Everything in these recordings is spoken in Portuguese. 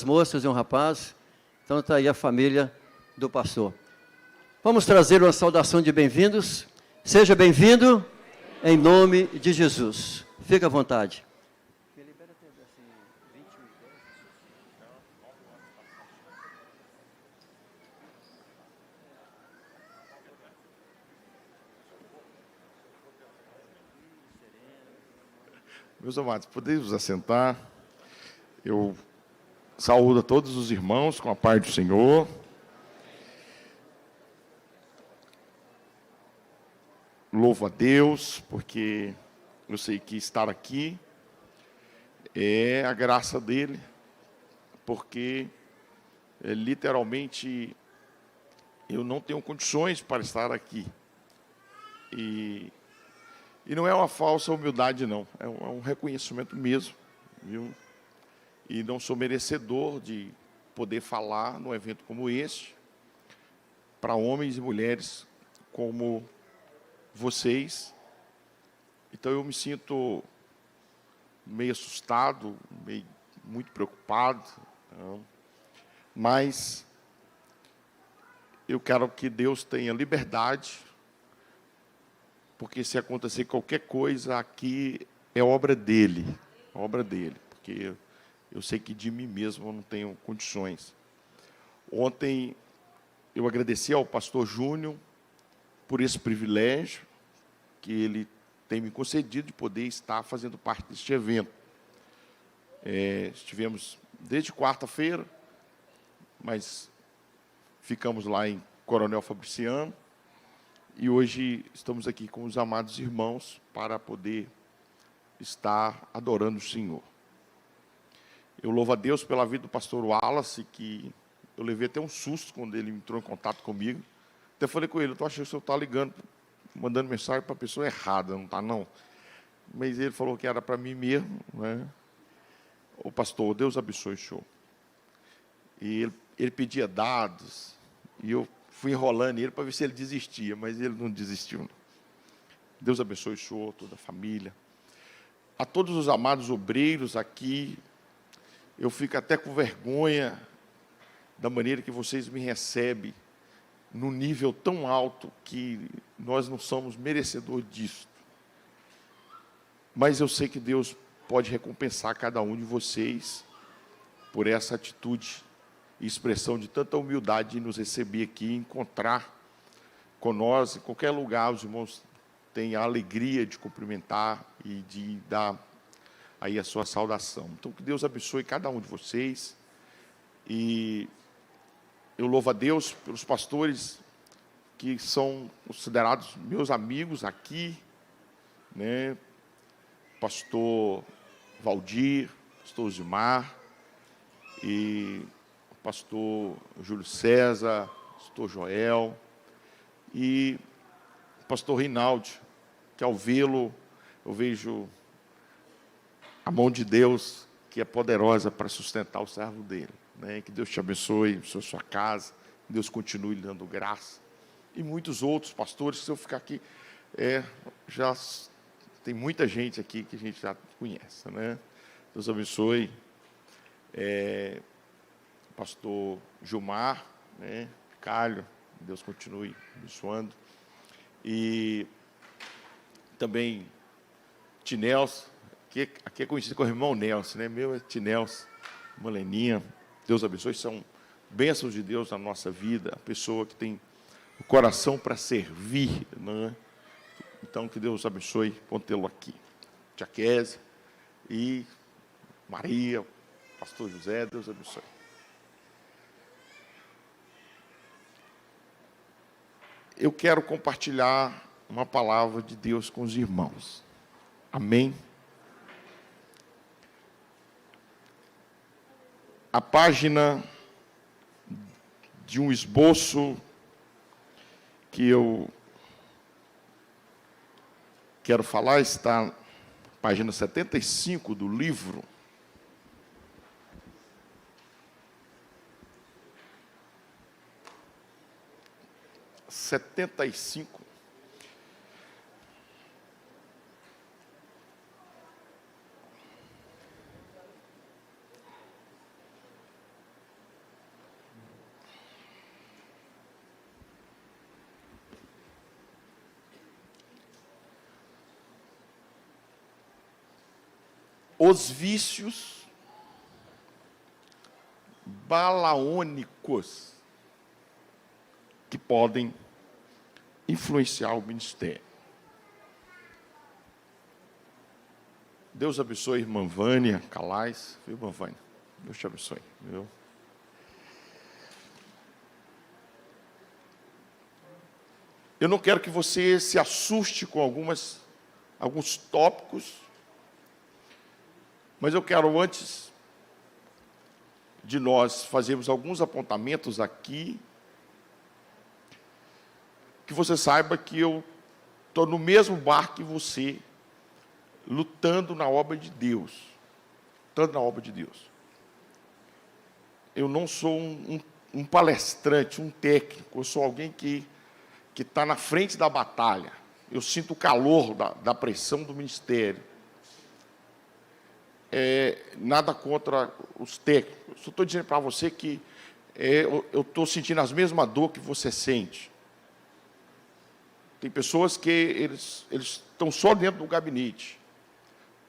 moças e um rapaz. Então está aí a família do pastor. Vamos trazer uma saudação de bem-vindos. Seja bem-vindo em nome de Jesus. Fique à vontade. Meus amados, podemos assentar. Eu saúdo a todos os irmãos com a paz do Senhor. Louvo a Deus, porque eu sei que estar aqui é a graça dele, porque literalmente eu não tenho condições para estar aqui. E não é uma falsa humildade, não. É um reconhecimento mesmo, viu? E não sou merecedor de poder falar num evento como este, para homens e mulheres como vocês. Então eu me sinto meio assustado, muito preocupado, não? Mas eu quero que Deus tenha liberdade, porque se acontecer qualquer coisa aqui é obra dele, porque eu sei que de mim mesmo eu não tenho condições. Ontem eu agradeci ao pastor Júnior por esse privilégio que ele tem me concedido de poder estar fazendo parte deste evento. Estivemos desde quarta-feira, mas ficamos lá em Coronel Fabriciano, e hoje estamos aqui com os amados irmãos para poder estar adorando o Senhor. Eu louvo a Deus pela vida do pastor Wallace, que eu levei até um susto quando ele entrou em contato comigo. Até falei com ele, eu estou achando que o senhor está ligando, mandando mensagem para a pessoa errada, não está não. Mas ele falou que era para mim mesmo, né? Ô pastor, Deus abençoe o senhor. E ele pedia dados, e eu fui enrolando ele para ver se ele desistia, mas ele não desistiu, não. Deus abençoe o senhor, toda a família. A todos os amados obreiros aqui, eu fico até com vergonha da maneira que vocês me recebem, num nível tão alto que nós não somos merecedores disso. Mas eu sei que Deus pode recompensar cada um de vocês por essa atitude e expressão de tanta humildade de nos receber aqui, encontrar com nós, em qualquer lugar, os irmãos têm a alegria de cumprimentar e de dar aí a sua saudação. Então, que Deus abençoe cada um de vocês. E eu louvo a Deus pelos pastores que são considerados meus amigos aqui, né? Pastor Valdir, pastor Zimar, e o pastor Júlio César, pastor Joel, e o pastor Reinaldo, que ao vê-lo, eu vejo a mão de Deus, que é poderosa para sustentar o servo dele, né? Que Deus te abençoe, sua casa, que Deus continue lhe dando graça. E muitos outros pastores, se eu ficar aqui, já tem muita gente aqui que a gente já conhece, né? Deus abençoe. Pastor Gilmar, né? Calho, Deus continue abençoando. E também Tinelson, que aqui é conhecido como irmão Nelson, né? Meu é Tinelson, uma Leninha. Deus abençoe, são bênçãos de Deus na nossa vida, a pessoa que tem o coração para servir, né? Então, que Deus abençoe por tê-lo aqui. Tia Kézia e Maria, pastor José, Deus abençoe. Eu quero compartilhar uma palavra de Deus com os irmãos. Amém? A página de um esboço que eu quero falar está na página 75 do livro. os vícios balaônicos que podem influenciar o ministério. Deus abençoe a irmã Vânia Calais. Viu, irmã Vânia? Deus te abençoe. Viu? Eu não quero que você se assuste com alguns tópicos, mas eu quero, antes de nós fazermos alguns apontamentos aqui, que você saiba que eu estou no mesmo barco que você, lutando na obra de Deus. Lutando na obra de Deus. Eu não sou um palestrante, um técnico, eu sou alguém que está na frente da batalha. Eu sinto o calor da pressão do ministério. Nada contra os técnicos. Eu só estou dizendo para você que eu estou sentindo as mesmas dor que você sente. Tem pessoas que eles estão só dentro do gabinete,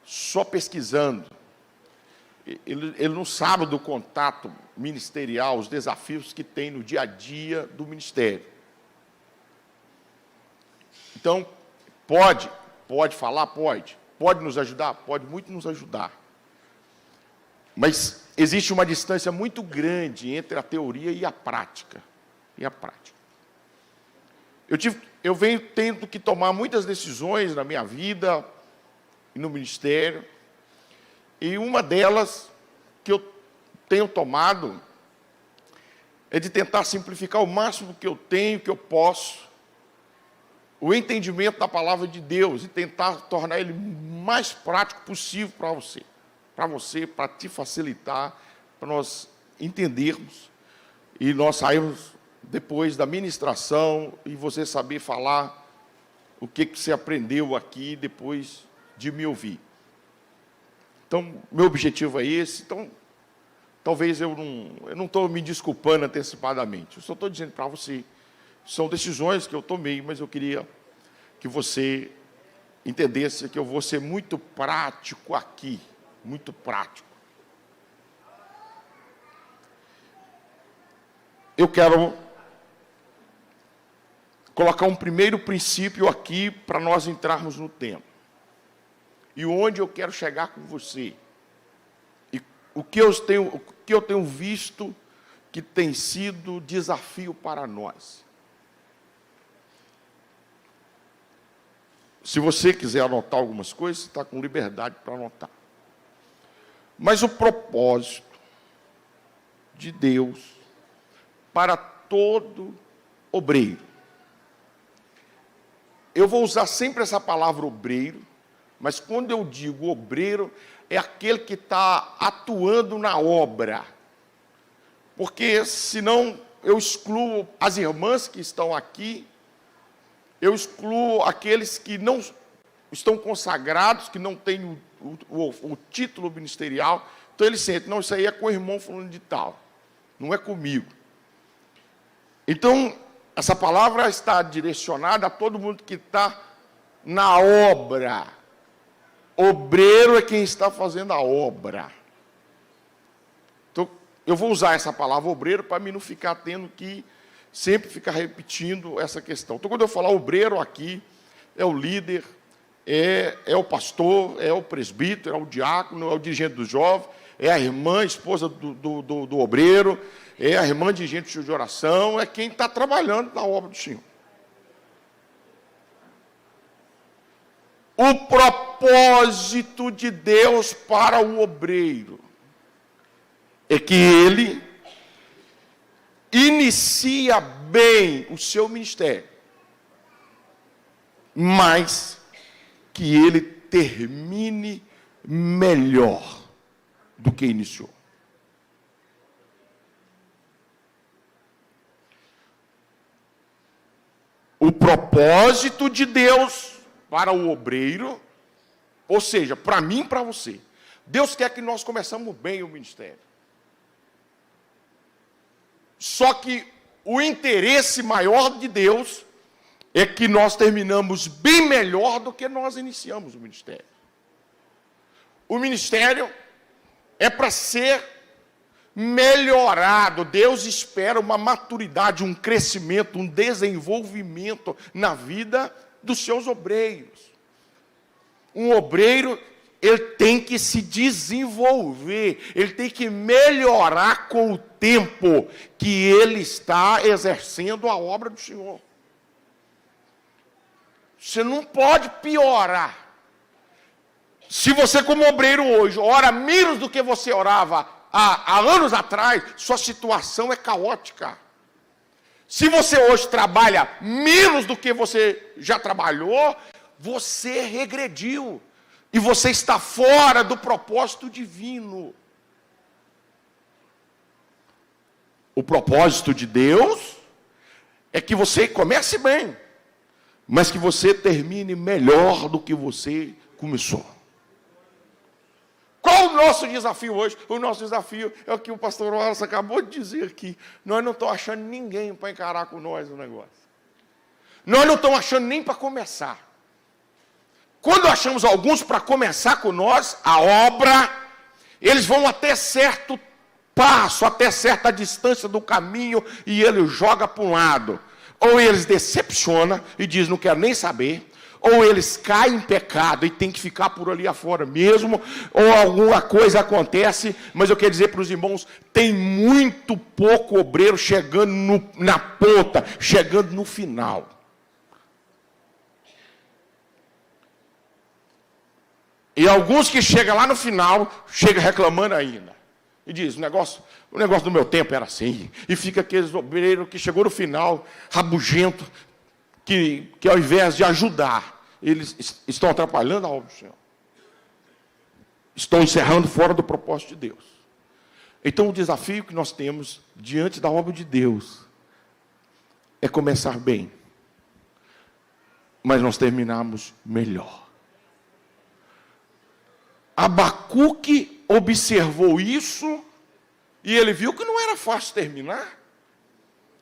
só pesquisando. Ele não sabe do contato ministerial, os desafios que tem no dia a dia do ministério. Então, pode falar? Pode nos ajudar? Pode muito nos ajudar. Mas existe uma distância muito grande entre a teoria e a prática. Eu venho tendo que tomar muitas decisões na minha vida e no ministério, e uma delas que eu tenho tomado é de tentar simplificar o máximo que eu tenho, que eu posso, o entendimento da palavra de Deus e tentar tornar ele mais prático possível para te facilitar, para nós entendermos e nós sairmos depois da ministração e você saber falar o que você aprendeu aqui depois de me ouvir. Então, meu objetivo é esse. Então, talvez eu não estou me desculpando antecipadamente. Eu só estou dizendo para você, são decisões que eu tomei, mas eu queria que você entendesse que eu vou ser muito prático aqui, muito prático. Eu quero colocar um primeiro princípio aqui para nós entrarmos no tema. E onde eu quero chegar com você. E o que eu tenho visto que tem sido desafio para nós. Se você quiser anotar algumas coisas, você está com liberdade para anotar. Mas o propósito de Deus para todo obreiro. Eu vou usar sempre essa palavra obreiro, mas quando eu digo obreiro, é aquele que está atuando na obra. Porque senão eu excluo as irmãs que estão aqui, eu excluo aqueles que não estão consagrados, que não têm o título ministerial. Então eles sentem, não, isso aí é com o irmão fulano de tal, não é comigo. Então, essa palavra está direcionada a todo mundo que está na obra. Obreiro é quem está fazendo a obra. Então, eu vou usar essa palavra obreiro para mim não ficar tendo que sempre ficar repetindo essa questão. Então, quando eu falar obreiro aqui, é o líder, é o pastor, é o presbítero, é o diácono, é o dirigente do jovem, é a irmã, esposa do obreiro, é a irmã dirigente de oração, é quem está trabalhando na obra do Senhor. O propósito de Deus para o obreiro é que ele inicia bem o seu ministério, mas que ele termine melhor do que iniciou. O propósito de Deus para o obreiro, ou seja, para mim e para você. Deus quer que nós começamos bem o ministério. Só que o interesse maior de Deus é que nós terminamos bem melhor do que nós iniciamos o ministério. O ministério é para ser melhorado. Deus espera uma maturidade, um crescimento, um desenvolvimento na vida dos seus obreiros. Um obreiro, ele tem que se desenvolver, ele tem que melhorar com o tempo que ele está exercendo a obra do Senhor. Você não pode piorar. Se você, como obreiro hoje, ora menos do que você orava há anos atrás, sua situação é caótica. Se você hoje trabalha menos do que você já trabalhou, você regrediu. E você está fora do propósito divino. O propósito de Deus é que você comece bem, mas que você termine melhor do que você começou. Qual o nosso desafio hoje? O nosso desafio é o que o pastor Wallace acabou de dizer aqui. Nós não estamos achando ninguém para encarar com nós o negócio. Nós não estamos achando nem para começar. Quando achamos alguns para começar com nós, a obra, eles vão até certo passo, até certa distância do caminho, e ele joga para um lado. Ou eles decepcionam e dizem, não quero nem saber. Ou eles caem em pecado e tem que ficar por ali afora mesmo, ou alguma coisa acontece, mas eu quero dizer para os irmãos, tem muito pouco obreiro chegando na ponta, chegando no final. E alguns que chegam lá no final, chegam reclamando ainda. E diz, o negócio do meu tempo era assim. E fica aqueles obreiros que chegou no final, rabugento, que ao invés de ajudar, eles estão atrapalhando a obra do Senhor. Estão encerrando fora do propósito de Deus. Então o desafio que nós temos diante da obra de Deus é começar bem, mas nós terminamos melhor. Abacuque observou isso e ele viu que não era fácil terminar.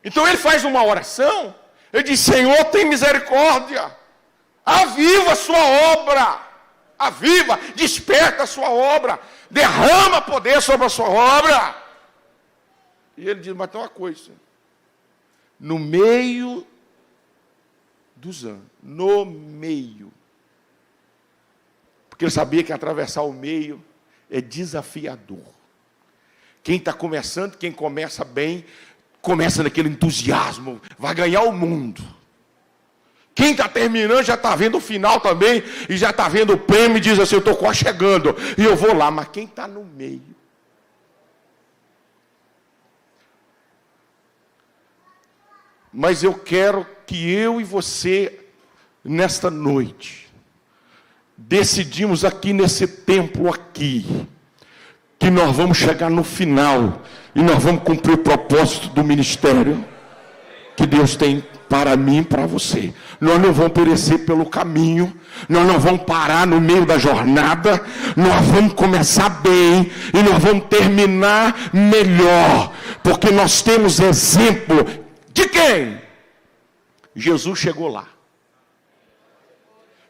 Então ele faz uma oração. Ele diz, Senhor, tem misericórdia, aviva a sua obra, aviva, desperta a sua obra, derrama poder sobre a sua obra. E ele diz, mas tem uma coisa, no meio dos anos, no meio, porque ele sabia que atravessar o meio é desafiador. Quem está começando, quem começa bem, começa naquele entusiasmo, vai ganhar o mundo. Quem está terminando já está vendo o final também, e já está vendo o prêmio e diz assim, eu estou quase chegando, e eu vou lá. Mas quem está no meio? Mas eu quero que eu e você, nesta noite, decidimos aqui nesse templo aqui, que nós vamos chegar no final, e nós vamos cumprir o propósito do ministério que Deus tem para mim e para você. Nós não vamos perecer pelo caminho, nós não vamos parar no meio da jornada, nós vamos começar bem e nós vamos terminar melhor, porque nós temos exemplo de quem? Jesus chegou lá.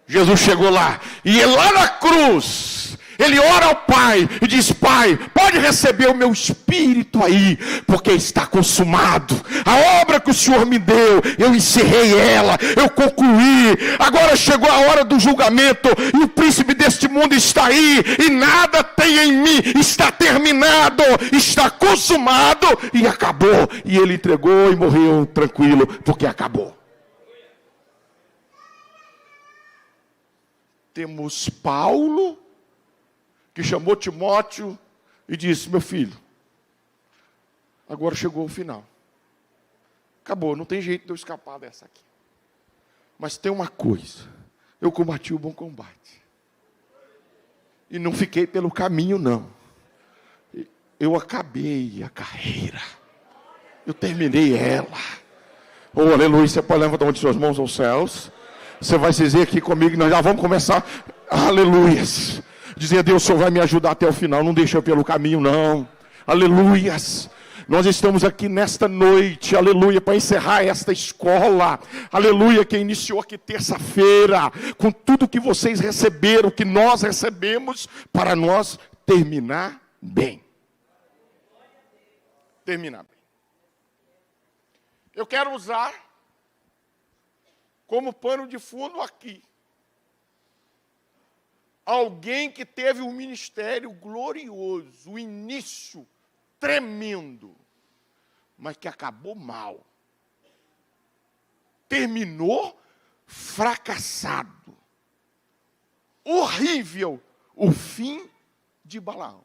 Jesus chegou lá, e lá na cruz, ele ora ao Pai e diz, Pai, pode receber o meu espírito aí, porque está consumado. A obra que o Senhor me deu, eu encerrei ela, eu concluí. Agora chegou a hora do julgamento, e o príncipe deste mundo está aí, e nada tem em mim, está terminado, está consumado, e acabou. E ele entregou e morreu tranquilo, porque acabou. Temos Paulo, que chamou Timóteo e disse, meu filho, agora chegou o final. Acabou, não tem jeito de eu escapar dessa aqui. Mas tem uma coisa, eu combati o bom combate. E não fiquei pelo caminho, não. Eu acabei a carreira. Eu terminei ela. Oh, aleluia, você pode levantar uma de suas mãos aos céus. Você vai dizer aqui comigo, nós já vamos começar, aleluias, dizer, Deus, o Senhor vai me ajudar até o final, não deixa eu pelo caminho não, aleluias, Nós estamos aqui nesta noite, aleluia, para encerrar esta escola, aleluia, que iniciou aqui terça-feira, com tudo que vocês receberam, que nós recebemos, para nós terminar bem. Terminar bem. Eu quero usar como pano de fundo aqui alguém que teve um ministério glorioso, um início tremendo, mas que acabou mal. Terminou fracassado. Horrível o fim de Balaão.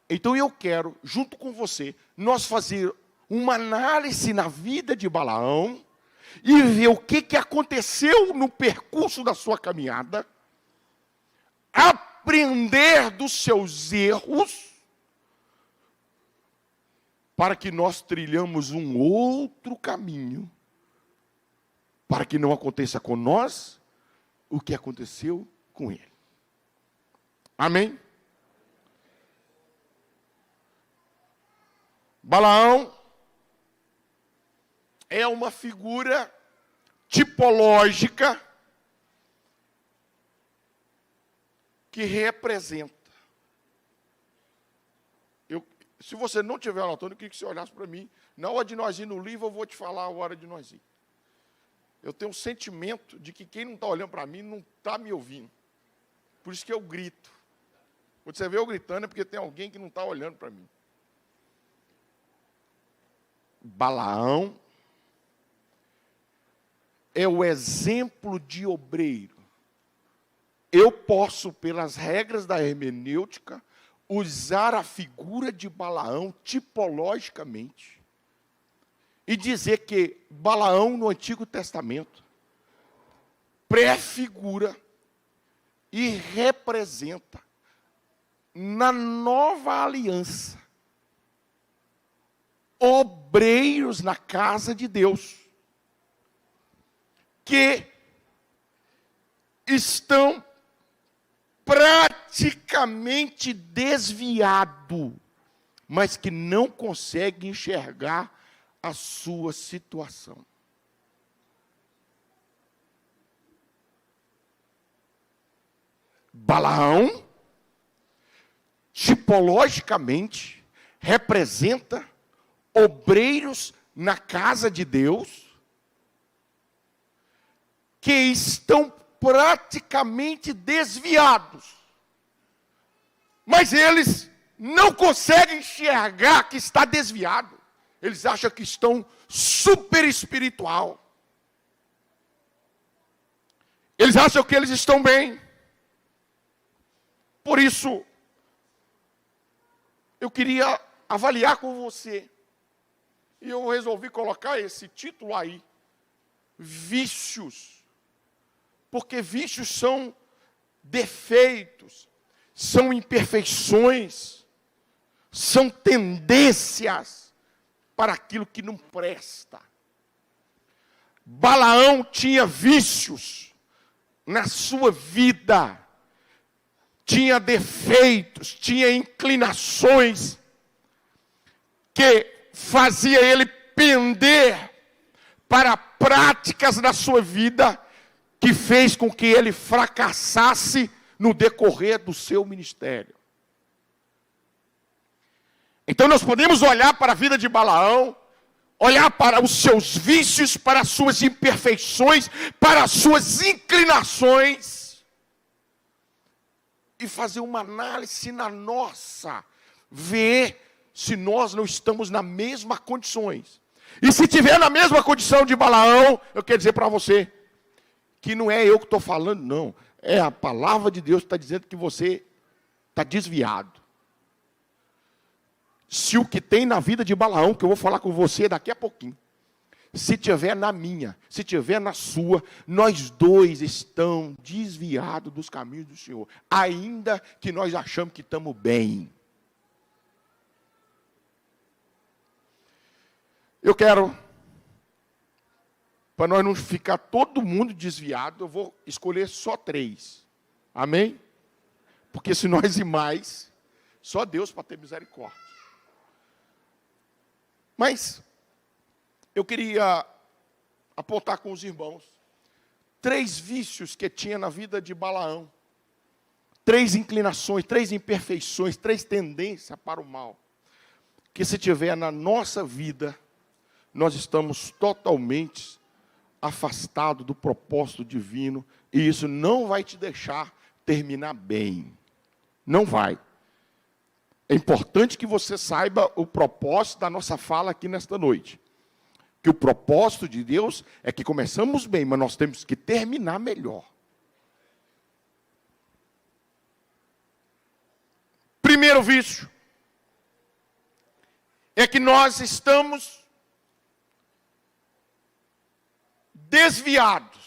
Então eu quero, junto com você, nós fazer uma análise na vida de Balaão e ver o que aconteceu no percurso da sua caminhada, aprender dos seus erros, para que nós trilhamos um outro caminho, para que não aconteça com nós o que aconteceu com ele. Amém? Balaão é uma figura tipológica que representa. Se você não estiver anotando, eu queria que você olhasse para mim. Na hora de nós ir no livro, eu vou te falar a hora de nós ir. Eu tenho um sentimento de que quem não está olhando para mim não está me ouvindo. Por isso que eu grito. Quando você vê eu gritando, é porque tem alguém que não está olhando para mim. Balaão é o exemplo de obreiro. Eu posso, pelas regras da hermenêutica, usar a figura de Balaão tipologicamente e dizer que Balaão no Antigo Testamento prefigura e representa na nova aliança obreiros na casa de Deus que estão praticamente desviados, mas que não conseguem enxergar a sua situação. Balaão, tipologicamente, representa obreiros na casa de Deus que estão praticamente desviados, mas eles não conseguem enxergar que está desviado. Eles acham que estão super espiritual. Eles acham que eles estão bem. Por isso, eu queria avaliar com você. E eu resolvi colocar esse título aí. Vícios. Porque vícios são defeitos, são imperfeições, são tendências para aquilo que não presta. Balaão tinha vícios na sua vida, tinha defeitos, tinha inclinações que fazia ele pender para práticas da sua vida que fez com que ele fracassasse no decorrer do seu ministério. Então nós podemos olhar para a vida de Balaão, olhar para os seus vícios, para as suas imperfeições, para as suas inclinações, e fazer uma análise na nossa, ver se nós não estamos nas mesmas condições. E se tiver na mesma condição de Balaão, eu quero dizer para você, que não é eu que estou falando, não. É a palavra de Deus que está dizendo que você está desviado. Se o que tem na vida de Balaão, que eu vou falar com você daqui a pouquinho, se tiver na minha, se tiver na sua, nós dois estamos desviados dos caminhos do Senhor. Ainda que nós achamos que estamos bem. Eu quero, para nós não ficar todo mundo desviado, eu vou escolher só 3. Amém? Porque se nós ir mais, Só Deus para ter misericórdia. Mas eu queria apontar com os irmãos 3 vícios que tinha na vida de Balaão. 3 inclinações, 3 imperfeições, 3 tendências para o mal. Que se tiver na nossa vida, nós estamos totalmente afastados do propósito divino. E isso não vai te deixar terminar bem. Não vai. É importante que você saiba o propósito da nossa fala aqui nesta noite. Que o propósito de Deus é que começamos bem, mas nós temos que terminar melhor. Primeiro vício é que nós estamos desviados.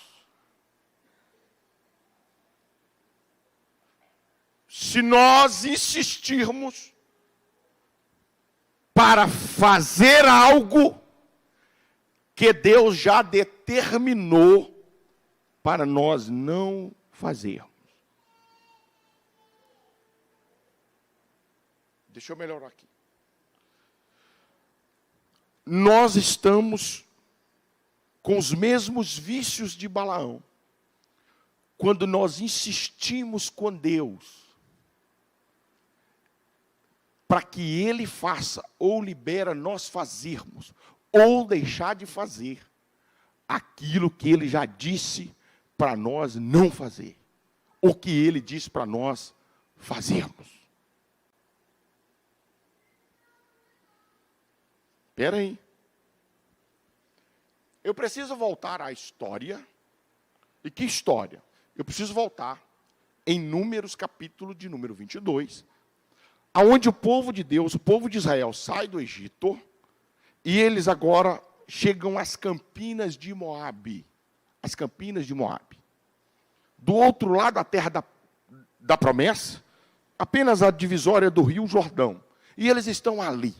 Se nós insistirmos para fazer algo que Deus já determinou para nós não fazermos. Deixa eu melhorar aqui. Nós estamos com os mesmos vícios de Balaão. Quando nós insistimos com Deus, para que Ele faça ou libera nós fazermos, ou deixar de fazer aquilo que Ele já disse para nós não fazer, o que Ele disse para nós fazermos. Espera aí. Eu preciso voltar à história. E que história? Eu preciso voltar em Números, capítulo de número 22, aonde o povo de Deus, o povo de Israel, sai do Egito, e eles agora chegam às campinas de Moabe. As campinas de Moabe. Do outro lado da terra da promessa, apenas a divisória do rio Jordão. E eles estão ali.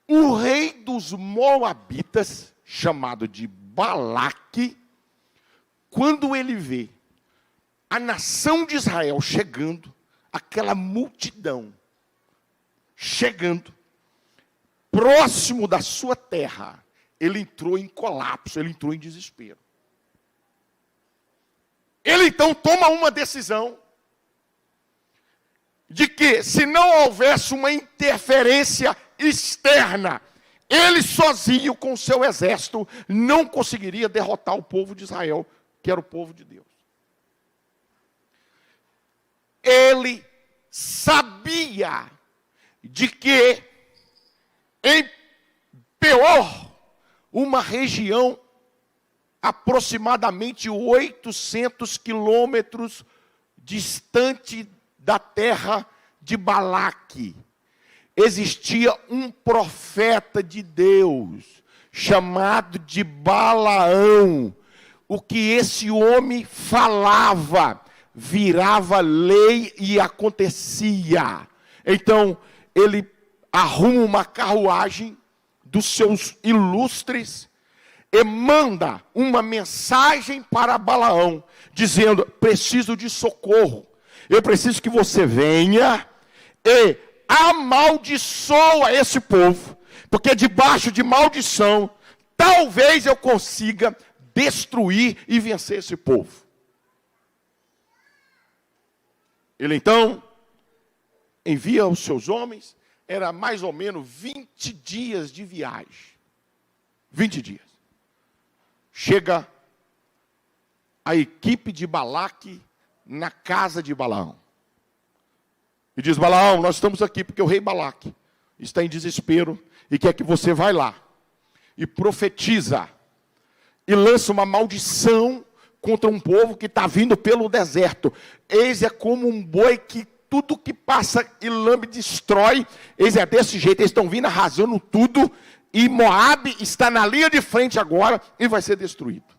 O rei dos Moabitas, chamado de Balaque, quando ele vê a nação de Israel chegando, aquela multidão chegando, próximo da sua terra, ele entrou em colapso, ele entrou em desespero. Ele então toma uma decisão de que, se não houvesse uma interferência externa, ele sozinho com o seu exército não conseguiria derrotar o povo de Israel, que era o povo de Deus. Ele sabia de que em Peor, uma região aproximadamente 800 quilômetros distante da terra de Balaque, existia um profeta de Deus, chamado de Balaão. O que esse homem falava, virava lei e acontecia. Então, ele arruma uma carruagem dos seus ilustres e manda uma mensagem para Balaão, dizendo: preciso de socorro, eu preciso que você venha e amaldiçoa esse povo, porque debaixo de maldição, talvez eu consiga destruir e vencer esse povo. Ele então envia os seus homens, era mais ou menos 20 dias de viagem. 20 dias. Chega a equipe de Balaque na casa de Balaão. E diz: Balaão, nós estamos aqui porque o rei Balaque está em desespero e quer que você vá lá e profetiza e lança uma maldição contra um povo que está vindo pelo deserto. Eis é como um boi que tudo que passa e lambe destrói. Eis é desse jeito, eles estão vindo arrasando tudo. E Moabe está na linha de frente agora e vai ser destruído.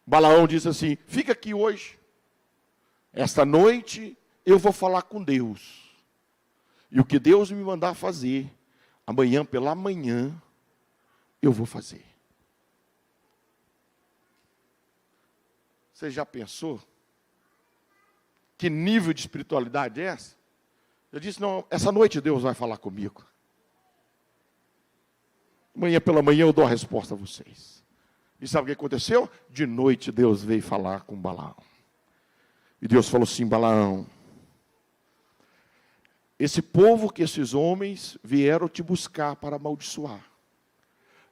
Balaão diz assim: fica aqui hoje. Esta noite eu vou falar com Deus. E o que Deus me mandar fazer, amanhã pela manhã, eu vou fazer. Você já pensou? Que nível de espiritualidade é essa? Eu disse, não, essa noite Deus vai falar comigo. Amanhã pela manhã eu dou a resposta a vocês. E sabe o que aconteceu? De noite Deus veio falar com Balaão. E Deus falou assim, Balaão, esse povo que esses homens vieram te buscar para amaldiçoar,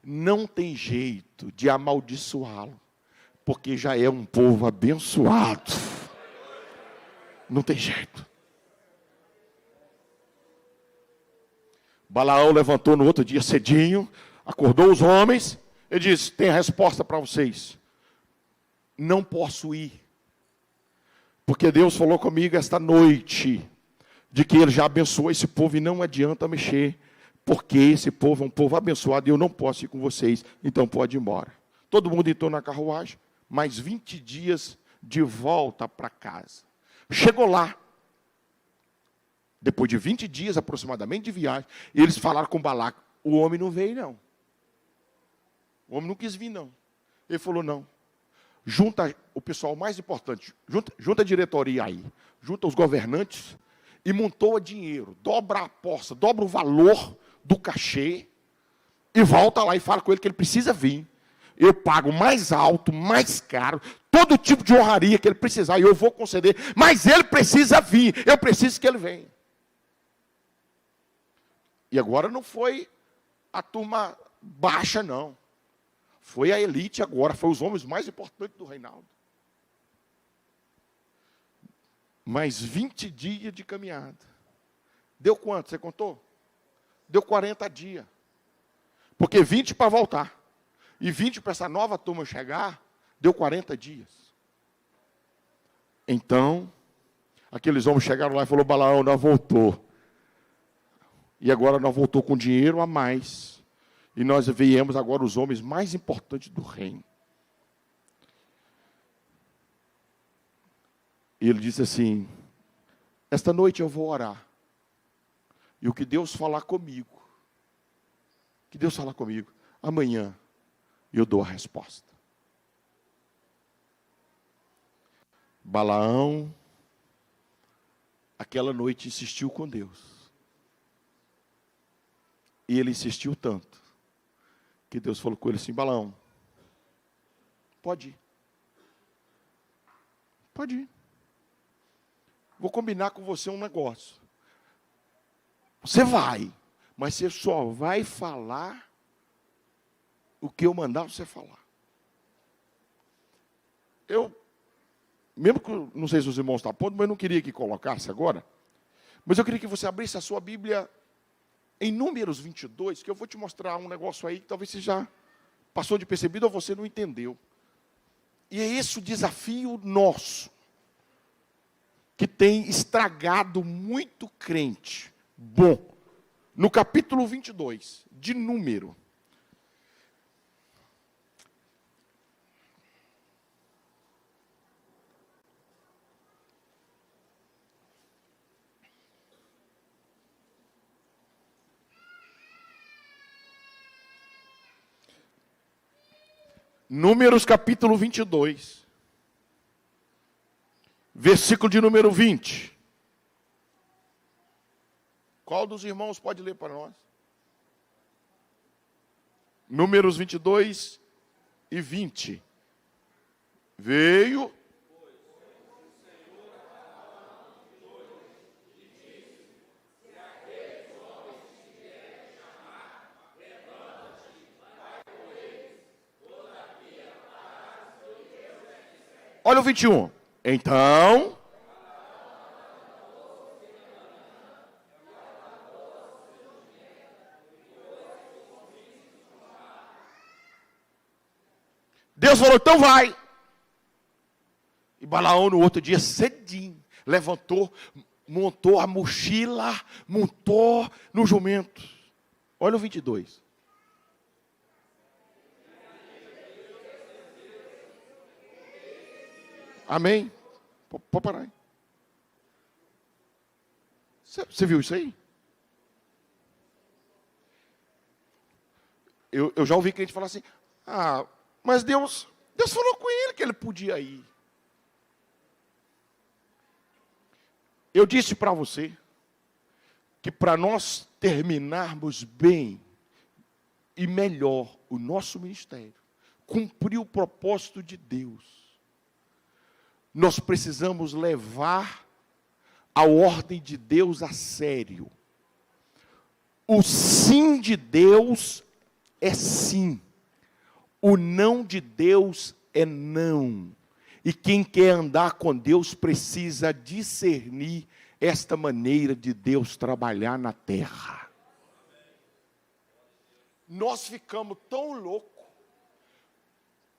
não tem jeito de amaldiçoá-lo, porque já é um povo abençoado. Não tem jeito. Balaão levantou no outro dia cedinho, acordou os homens, e disse, tem a resposta para vocês. Não posso ir, porque Deus falou comigo esta noite, de que Ele já abençoou esse povo e não adianta mexer, porque esse povo é um povo abençoado e eu não posso ir com vocês, então pode ir embora. Todo mundo entrou na carruagem, mais 20 dias de volta para casa. Chegou lá, depois de 20 dias aproximadamente de viagem, eles falaram com Balaque, o homem não veio não. O homem não quis vir não. Ele falou não. Junta o pessoal mais importante, junta a diretoria aí, junta os governantes e montou dinheiro, dobra a aposta, dobra o valor do cachê e volta lá e fala com ele que ele precisa vir. Eu pago mais alto, mais caro, todo tipo de honraria que ele precisar, e eu vou conceder, mas ele precisa vir, eu preciso que ele venha. E agora não foi a turma baixa, não. Foi a elite agora, foi os homens mais importantes do reinado. Mais 20 dias de caminhada. Deu quanto? Você contou? Deu 40 dias. Porque 20 para voltar. E 20 para essa nova turma chegar, deu 40 dias. Então, aqueles homens chegaram lá e falaram, Balaão, nós voltou. E agora nós voltou com dinheiro a mais. E nós viemos agora os homens mais importantes do reino. E ele disse assim, esta noite eu vou orar. E o que Deus falar comigo, amanhã eu dou a resposta. Balaão, aquela noite insistiu com Deus. E ele insistiu tanto, que Deus falou com ele assim, Balaão, pode ir. Pode ir. Vou combinar com você um negócio. Você vai, mas você só vai falar o que eu mandar você falar. Mesmo que, não sei se os irmãos estão pondo, mas eu não queria que colocasse agora, mas eu queria que você abrisse a sua Bíblia em Números 22, que eu vou te mostrar um negócio aí que talvez você já passou de percebido ou você não entendeu. E é esse o desafio nosso, que tem estragado muito crente bom. No capítulo 22, de Número. Números capítulo 22, versículo de número 20. Qual dos irmãos pode ler para nós? Números 22 e 20. Veio... Olha o 21. Então... Deus falou, então vai. E Balaão no outro dia, cedinho, levantou, montou a mochila, montou no jumento. Olha o 22. Amém? Pode parar aí. Você viu isso aí? Eu já ouvi crente falar assim, mas Deus falou com ele que ele podia ir. Eu disse para você que para nós terminarmos bem e melhor o nosso ministério, cumprir o propósito de Deus, nós precisamos levar a ordem de Deus a sério. O sim de Deus é sim. O não de Deus é não. E quem quer andar com Deus precisa discernir esta maneira de Deus trabalhar na terra. Nós ficamos tão loucos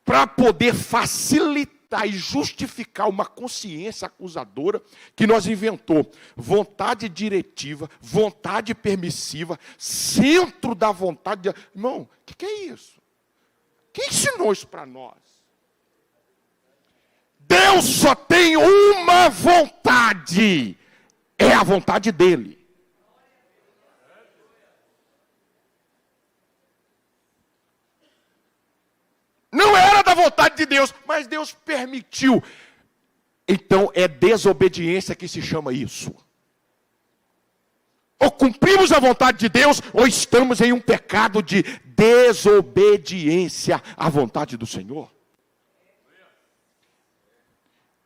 para poder facilitar e justificar uma consciência acusadora que nós inventou vontade diretiva, vontade permissiva, centro da vontade. Irmão, o que é isso? Quem ensinou isso para nós? Deus só tem uma vontade, é a vontade dele. Não era da vontade de Deus, mas Deus permitiu. Então é desobediência que se chama isso. Ou cumprimos a vontade de Deus, ou estamos em um pecado de desobediência à vontade do Senhor.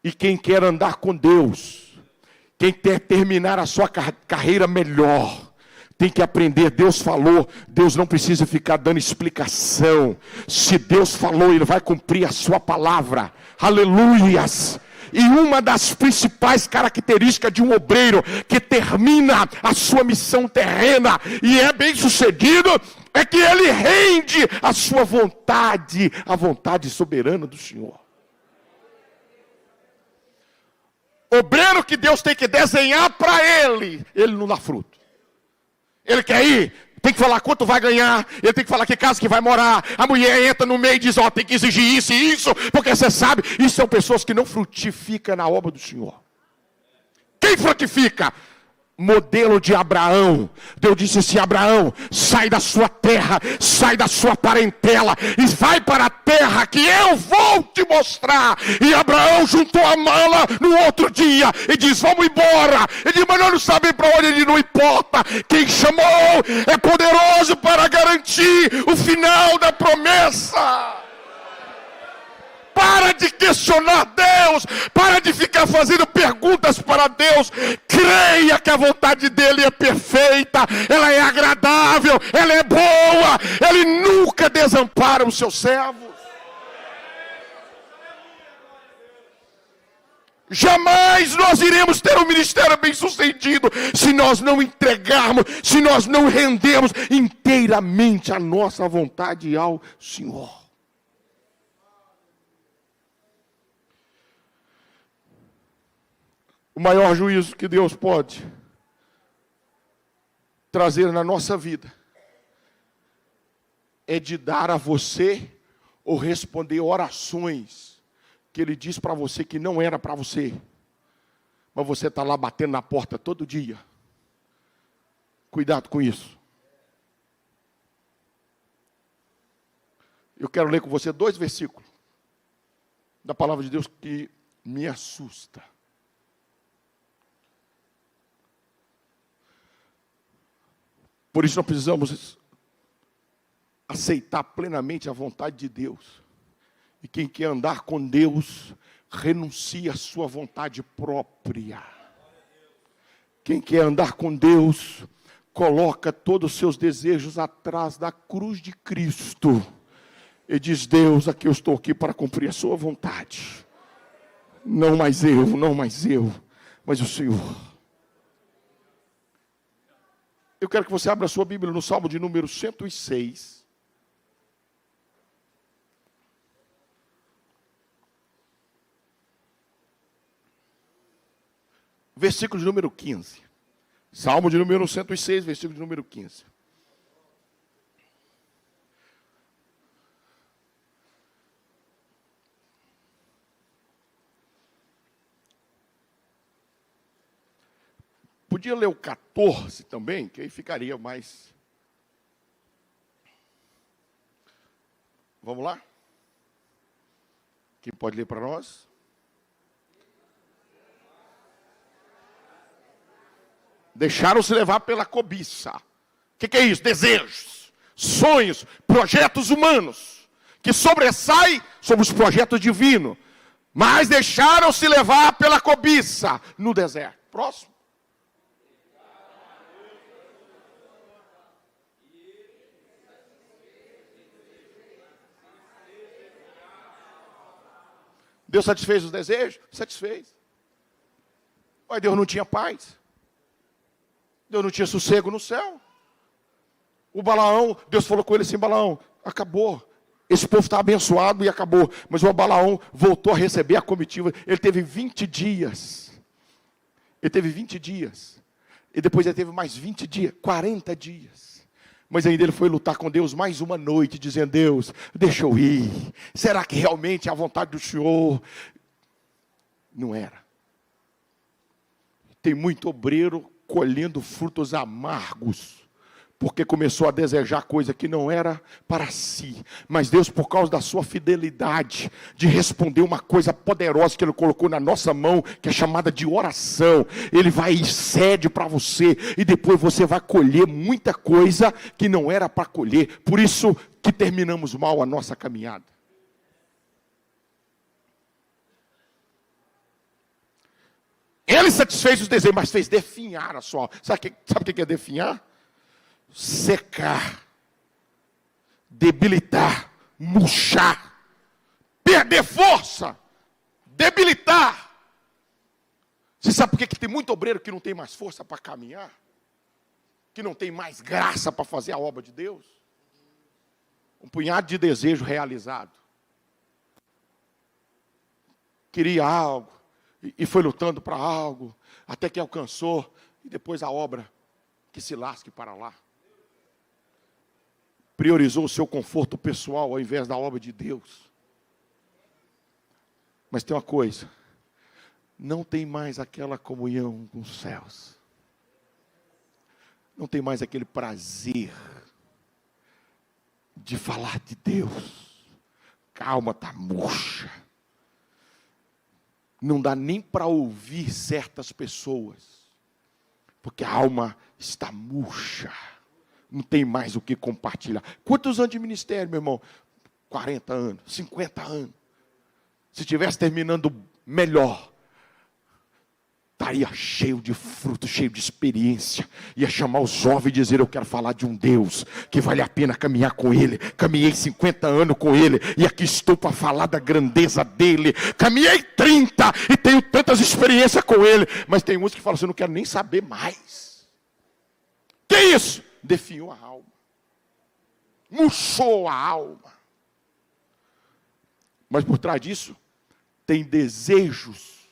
E quem quer andar com Deus, quem quer terminar a sua carreira melhor, tem que aprender. Deus falou, Deus não precisa ficar dando explicação. Se Deus falou, Ele vai cumprir a sua palavra. Aleluias! E uma das principais características de um obreiro que termina a sua missão terrena e é bem sucedido, é que ele rende a sua vontade, a vontade soberana do Senhor. Obreiro que Deus tem que desenhar para ele não dá fruto. Ele quer ir, tem que falar quanto vai ganhar, ele tem que falar que casa que vai morar. A mulher entra no meio e diz, tem que exigir isso e isso, porque você sabe, isso são pessoas que não frutificam na obra do Senhor. Quem frutifica? Modelo de Abraão. Deus disse assim, Abraão, sai da sua terra, sai da sua parentela e vai para a terra que eu vou te mostrar. E Abraão juntou a mala no outro dia e diz, vamos embora. Ele diz, mas nós não sabemos para onde. Ele não importa, quem chamou é poderoso para garantir o final da promessa. Para de questionar Deus, para de ficar fazendo perguntas para Deus. Creia que a vontade dele é perfeita, ela é agradável, ela é boa. Ele nunca desampara os seus servos. Jamais nós iremos ter um ministério bem sucedido se nós não entregarmos, se nós não rendermos inteiramente a nossa vontade ao Senhor. O maior juízo que Deus pode trazer na nossa vida é de dar a você ou responder orações que Ele diz para você que não era para você, mas você está lá batendo na porta todo dia. Cuidado com isso. Eu quero ler com você 2 versículos da palavra de Deus que me assusta. Por isso nós precisamos aceitar plenamente a vontade de Deus. E quem quer andar com Deus, renuncia à sua vontade própria. Quem quer andar com Deus, coloca todos os seus desejos atrás da cruz de Cristo. E diz, Deus, aqui eu estou aqui para cumprir a sua vontade. Não mais eu, mas o Senhor. Eu quero que você abra a sua Bíblia no Salmo de número 106. Versículo de número 15. Salmo de número 106, versículo de número 15. Podia ler o 14 também, que aí ficaria mais. Vamos lá? Quem pode ler para nós? Deixaram-se levar pela cobiça. O que é isso? Desejos, sonhos, projetos humanos, que sobressaem sobre os projetos divinos. Mas deixaram-se levar pela cobiça no deserto. Próximo. Deus satisfez os desejos? Satisfez. Mas Deus não tinha paz. Deus não tinha sossego no céu. O Balaão, Deus falou com ele assim: Balaão, acabou. Esse povo está abençoado e acabou. Mas o Balaão voltou a receber a comitiva. Ele teve 20 dias. Ele teve 20 dias. E depois ele teve mais 20 dias. 40 dias. Mas ainda ele foi lutar com Deus mais uma noite, dizendo: Deus, deixa eu ir. Será que realmente é a vontade do Senhor? Não era. Tem muito obreiro colhendo frutos amargos, porque começou a desejar coisa que não era para si. Mas Deus, por causa da sua fidelidade, de responder uma coisa poderosa que Ele colocou na nossa mão, que é chamada de oração, Ele vai e cede para você, e depois você vai colher muita coisa que não era para colher. Por isso que terminamos mal a nossa caminhada. Ele satisfez os desejos, mas fez definhar a sua alma. Sabe o que é definhar? Secar, debilitar, murchar, perder força, debilitar. Você sabe por que tem muito obreiro que não tem mais força para caminhar? Que não tem mais graça para fazer a obra de Deus? Um punhado de desejo realizado. Queria algo, e foi lutando para algo, até que alcançou, e depois a obra, que se lasque para lá. Priorizou o seu conforto pessoal ao invés da obra de Deus. Mas tem uma coisa: não tem mais aquela comunhão com os céus. Não tem mais aquele prazer de falar de Deus. Calma, está murcha. Não dá nem para ouvir certas pessoas, porque a alma está murcha. Não tem mais o que compartilhar. Quantos anos de ministério, meu irmão? 40 anos, 50 anos. Se estivesse terminando melhor, estaria cheio de fruto, cheio de experiência. Ia chamar os jovens e dizer: eu quero falar de um Deus que vale a pena caminhar com Ele. Caminhei 50 anos com Ele, e aqui estou para falar da grandeza dEle. Caminhei 30 e tenho tantas experiências com Ele. Mas tem uns que falam assim: eu não quero nem saber mais. Que isso? Definhou a alma, murchou a alma. Mas por trás disso, tem desejos.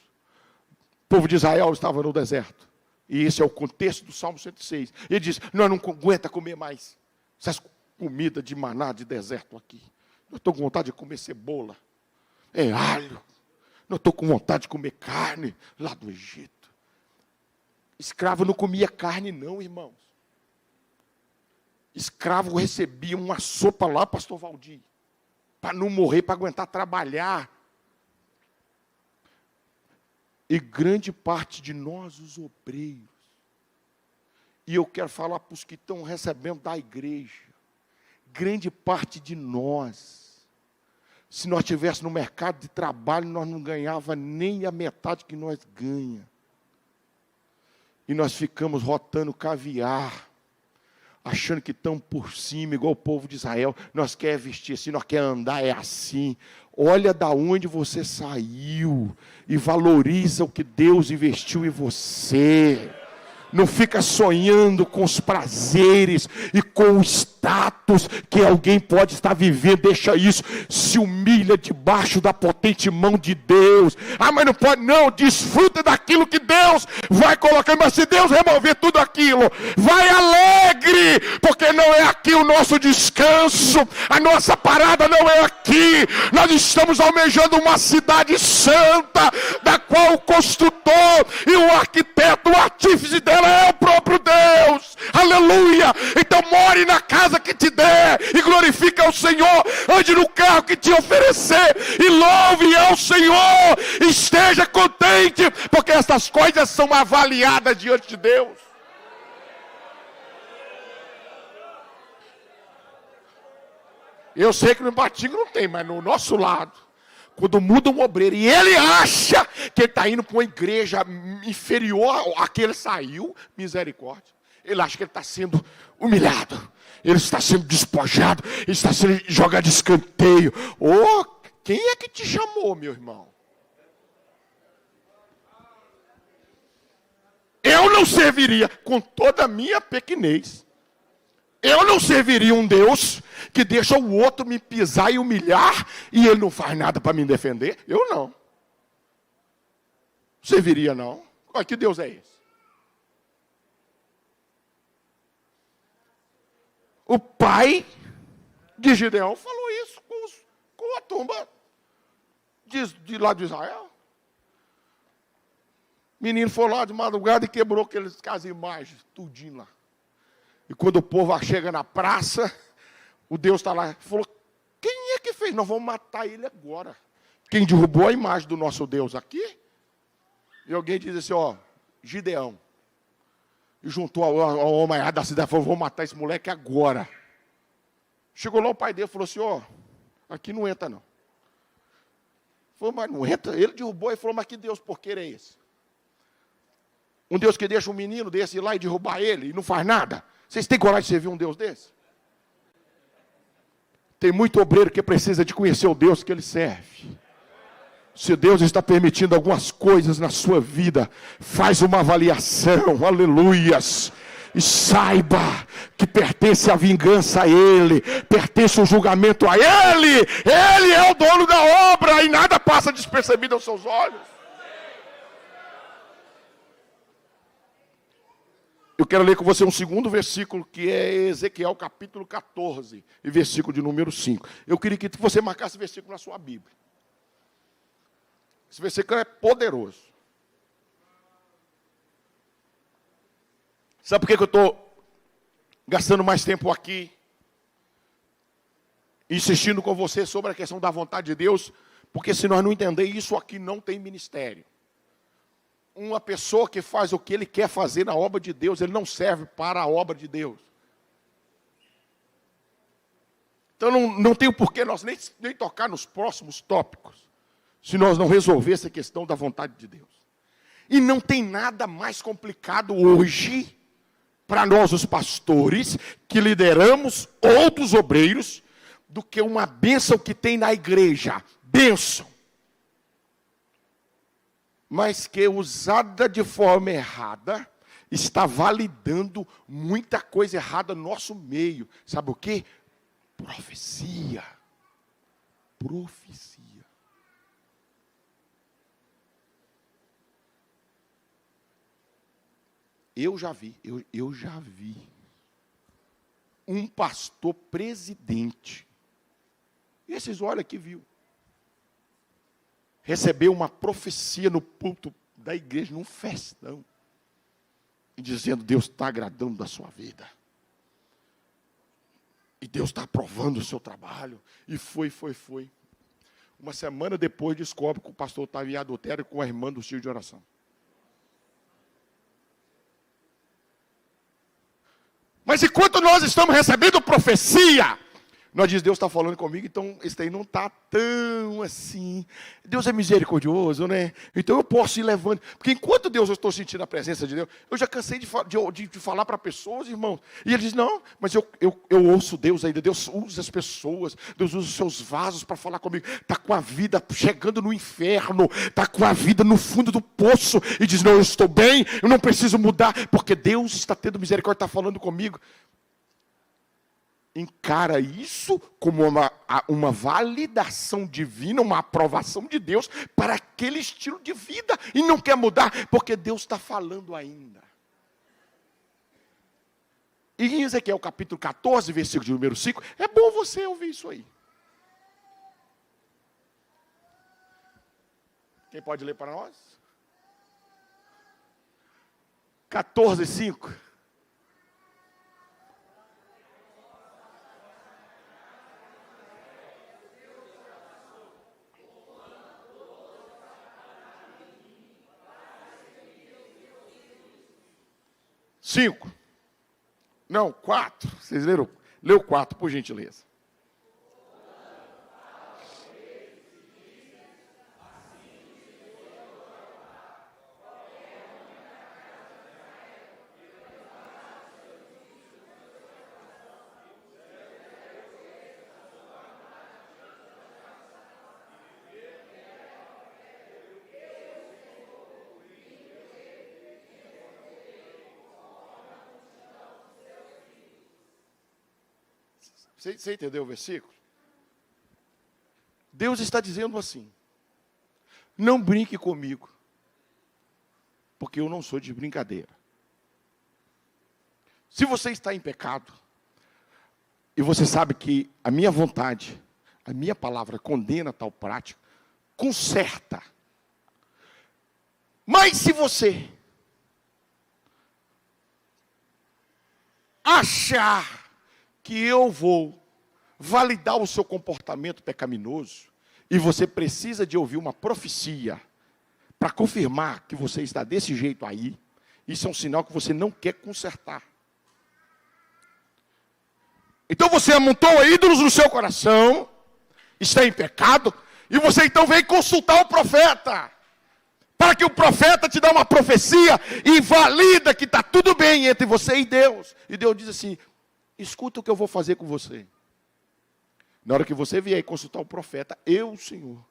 O povo de Israel estava no deserto, e esse é o contexto do Salmo 106. Ele diz: nós não aguenta comer mais essas comidas de maná de deserto aqui. Eu estou com vontade de comer cebola, alho. Eu estou com vontade de comer carne lá do Egito. Escravo não comia carne não, irmãos. Escravo recebia uma sopa lá, pastor Valdir, para não morrer, para aguentar trabalhar. E grande parte de nós, os obreiros, e eu quero falar para os que estão recebendo da igreja, grande parte de nós, se nós estivéssemos no mercado de trabalho, nós não ganhava nem a metade que nós ganhamos. E nós ficamos rotando caviar, achando que estão por cima, igual o povo de Israel. Nós queremos vestir assim, nós queremos andar assim. Olha da onde você saiu e valoriza o que Deus investiu em você. Não fica sonhando com os prazeres e com o status que alguém pode estar vivendo. Deixa isso. Se humilha debaixo da potente mão de Deus. Ah, mas não pode. Não, desfruta daquilo que Deus vai colocar. Mas se Deus remover tudo aquilo, vai alegre, porque não é aqui o nosso descanso. A nossa parada não é aqui. Nós estamos almejando uma cidade santa, da qual o construtor e o arquiteto, o artífice dela é o próprio Deus. Aleluia. Então more na casa que te der e glorifica ao Senhor. Ande no carro que te oferecer e louve ao Senhor. Esteja contente, porque essas coisas são avaliadas diante de Deus. Eu sei que no Batinga não tem, mas no nosso lado, quando muda um obreiro e ele acha que ele está indo para uma igreja inferior a que ele saiu, misericórdia. Ele acha que ele está sendo humilhado, ele está sendo despojado, ele está sendo jogado de escanteio. Oh, quem é que te chamou, meu irmão? Eu não serviria, com toda a minha pequenez, eu não serviria um Deus que deixa o outro me pisar e humilhar e ele não faz nada para me defender. Eu não. Serviria não. Olha, que Deus é esse? O pai de Gideão falou isso com a turma de lá de Israel. O menino foi lá de madrugada e quebrou aquelas imagens, tudinho lá. E quando o povo chega na praça, o Deus está lá, falou, quem é que fez? Nós vamos matar ele agora. Quem derrubou a imagem do nosso Deus aqui? E alguém diz assim, ó, Gideão. E juntou a homem da cidade e falou, vamos matar esse moleque agora. Chegou lá o pai dele e falou assim, ó, aqui não entra não. Falou, mas não entra? Ele derrubou e falou, mas que Deus porqueiro é esse? Um Deus que deixa um menino desse ir lá e derrubar ele e não faz nada? Vocês têm coragem de servir um Deus desse? Tem muito obreiro que precisa de conhecer o Deus que ele serve. Se Deus está permitindo algumas coisas na sua vida, faz uma avaliação, aleluias, e saiba que pertence a vingança a Ele, pertence o julgamento a Ele. Ele é o dono da obra e nada passa despercebido aos seus olhos. Eu quero ler com você um segundo versículo, que é Ezequiel capítulo 14, e versículo de número 5. Eu queria que você marcasse esse versículo na sua Bíblia. Esse versículo é poderoso. Sabe por que eu estou gastando mais tempo aqui, insistindo com você sobre a questão da vontade de Deus? Porque se nós não entender isso aqui, não tem ministério. Uma pessoa que faz o que ele quer fazer na obra de Deus, ele não serve para a obra de Deus. Então não tem o porquê nós nem tocar nos próximos tópicos, se nós não resolver essa questão da vontade de Deus. E não tem nada mais complicado hoje, para nós os pastores, que lideramos outros obreiros, do que uma bênção que tem na igreja. Bênção. Mas que usada de forma errada, está validando muita coisa errada no nosso meio. Sabe o quê? Profecia. Profecia. Eu já vi um pastor presidente. Esses olhos aqui viu. Recebeu uma profecia no púlpito da igreja, num festão. E dizendo, Deus está agradando da sua vida. E Deus está aprovando o seu trabalho. E foi. Uma semana depois descobre que o pastor estava em adultério com a irmã do tio de oração. Mas enquanto nós estamos recebendo profecia, nós dizemos, Deus está falando comigo, então esse aí não está tão assim. Deus é misericordioso, né? Então eu posso ir levando. Porque enquanto Deus eu estou sentindo a presença de Deus, eu já cansei de falar para pessoas, irmãos. E ele diz, não, mas eu ouço Deus ainda. Deus usa as pessoas, Deus usa os seus vasos para falar comigo. Está com a vida chegando no inferno, está com a vida no fundo do poço. E diz, não, eu estou bem, eu não preciso mudar, porque Deus está tendo misericórdia, está falando comigo. Encara isso como uma validação divina, uma aprovação de Deus para aquele estilo de vida e não quer mudar, porque Deus está falando ainda. E em Ezequiel capítulo 14, versículo de número 5, é bom você ouvir isso aí. Quem pode ler para nós? 14, 5. Não, 4. Vocês leram? Leu 4, por gentileza. Você entendeu o versículo? Deus está dizendo assim: não brinque comigo, porque eu não sou de brincadeira. Se você está em pecado, e você sabe que a minha vontade, a minha palavra condena tal prática, conserta. Mas se você achar que eu vou validar o seu comportamento pecaminoso, e você precisa de ouvir uma profecia para confirmar que você está desse jeito aí, isso é um sinal que você não quer consertar. Então você amontou ídolos no seu coração, está em pecado, e você então vem consultar o profeta, para que o profeta te dê uma profecia e valida que está tudo bem entre você e Deus. E Deus diz assim: escuta o que eu vou fazer com você. Na hora que você vier consultar o profeta, eu, Senhor,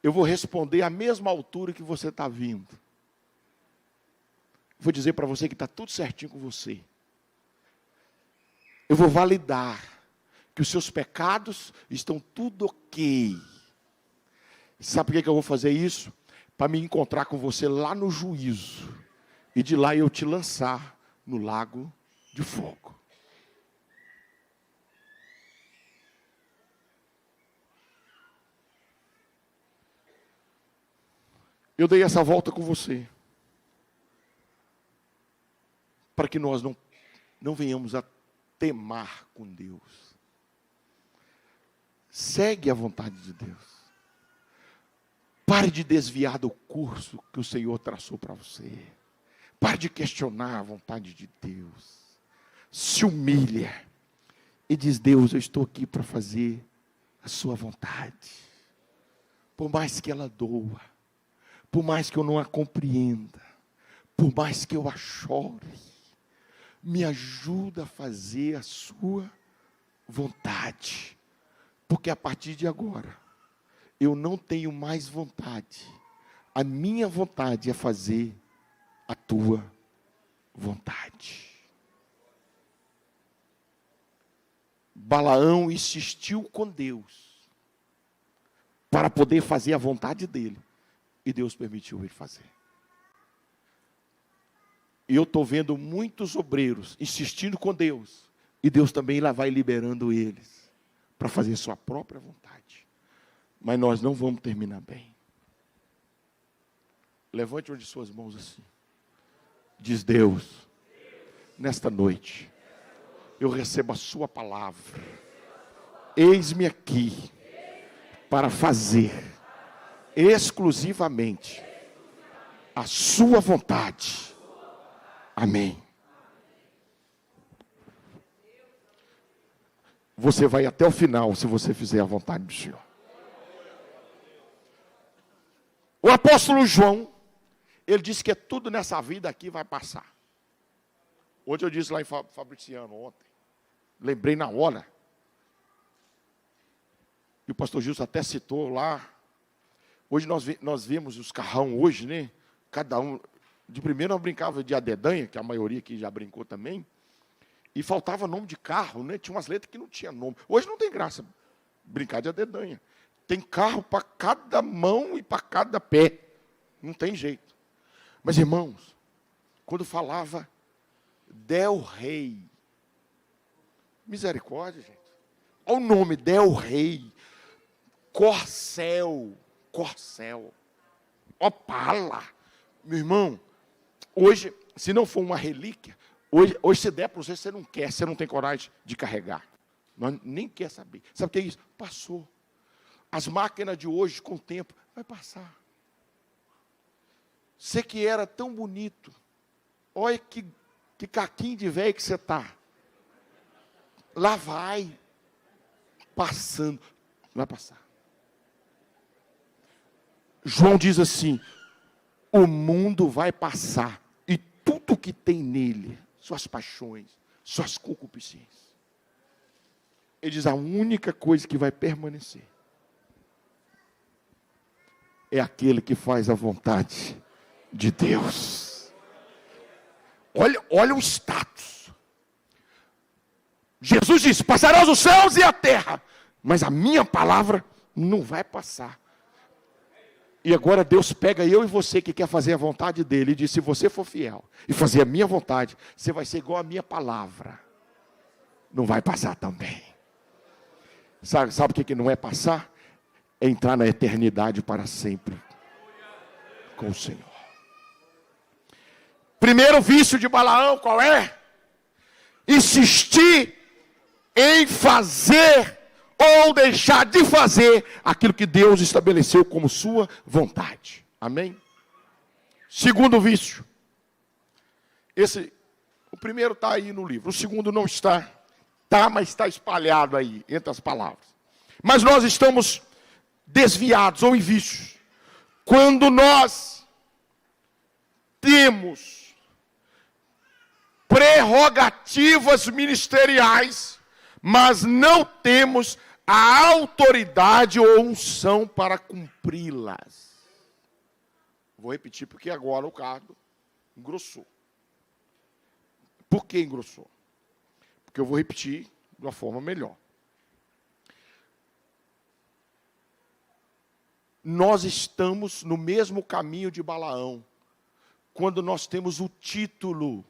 eu vou responder à mesma altura que você está vindo. Vou dizer para você que está tudo certinho com você. Eu vou validar que os seus pecados estão tudo ok. Sabe por que eu vou fazer isso? Para me encontrar com você lá no juízo. E de lá eu te lançar no lago de fogo. Eu dei essa volta com você, para que nós não venhamos a temar com Deus. Segue a vontade de Deus. Pare de desviar do curso que o Senhor traçou para você. Pare de questionar a vontade de Deus. Se humilha e diz: Deus, eu estou aqui para fazer a sua vontade. Por mais que ela doa, por mais que eu não a compreenda, por mais que eu a chore, me ajuda a fazer a sua vontade. Porque a partir de agora, eu não tenho mais vontade. A minha vontade é fazer a tua vontade. Balaão insistiu com Deus para poder fazer a vontade dele. E Deus permitiu ele fazer. E eu estou vendo muitos obreiros insistindo com Deus. E Deus também lá vai liberando eles para fazer sua própria vontade. Mas nós não vamos terminar bem. Levante uma de suas mãos assim. Diz: Deus, nesta noite, eu recebo a sua palavra. Eis-me aqui para fazer exclusivamente a sua vontade. Amém. Você vai até o final se você fizer a vontade do Senhor. O apóstolo João, ele disse que tudo nessa vida aqui vai passar. Ontem eu disse lá em Fabriciano, ontem. Lembrei na hora. E o pastor Gilson até citou lá. Hoje nós vemos os carrão hoje, né? Cada um. De primeiro eu brincava de adedanha, que a maioria aqui já brincou também. E faltava nome de carro, né? Tinha umas letras que não tinha nome. Hoje não tem graça brincar de adedanha. Tem carro para cada mão e para cada pé. Não tem jeito. Mas, irmãos, quando falava Del Rey, misericórdia, gente. Olha o nome, Del Rey, Corcel, Opala. Meu irmão, hoje, se não for uma relíquia, hoje se der para você não quer, você não tem coragem de carregar. Nós nem quer saber. Sabe o que é isso? Passou. As máquinas de hoje, com o tempo, vai passar. Você que era tão bonito, olha que caquinho de velho que você está. Lá vai, passando, vai passar. João diz assim: o mundo vai passar, e tudo que tem nele, suas paixões, suas concupiscências. Ele diz: a única coisa que vai permanecer é aquele que faz a vontade de Deus. Olha o status. Jesus disse: passarão os céus e a terra, mas a minha palavra não vai passar. E agora Deus pega eu e você que quer fazer a vontade dele e diz: se você for fiel e fazer a minha vontade, você vai ser igual a minha palavra. Não vai passar também. Sabe o que não é passar? É entrar na eternidade para sempre com o Senhor. Primeiro vício de Balaão, qual é? Insistir em fazer ou deixar de fazer aquilo que Deus estabeleceu como sua vontade. Amém? Segundo vício. O primeiro está aí no livro, o segundo não está. Está, mas está espalhado aí, entre as palavras. Mas nós estamos desviados ou em vícios. Quando nós temos prerrogativas ministeriais, mas não temos a autoridade ou unção para cumpri-las. Vou repetir porque agora o cargo engrossou. Por que engrossou? Porque eu vou repetir de uma forma melhor. Nós estamos no mesmo caminho de Balaão, quando nós temos o título,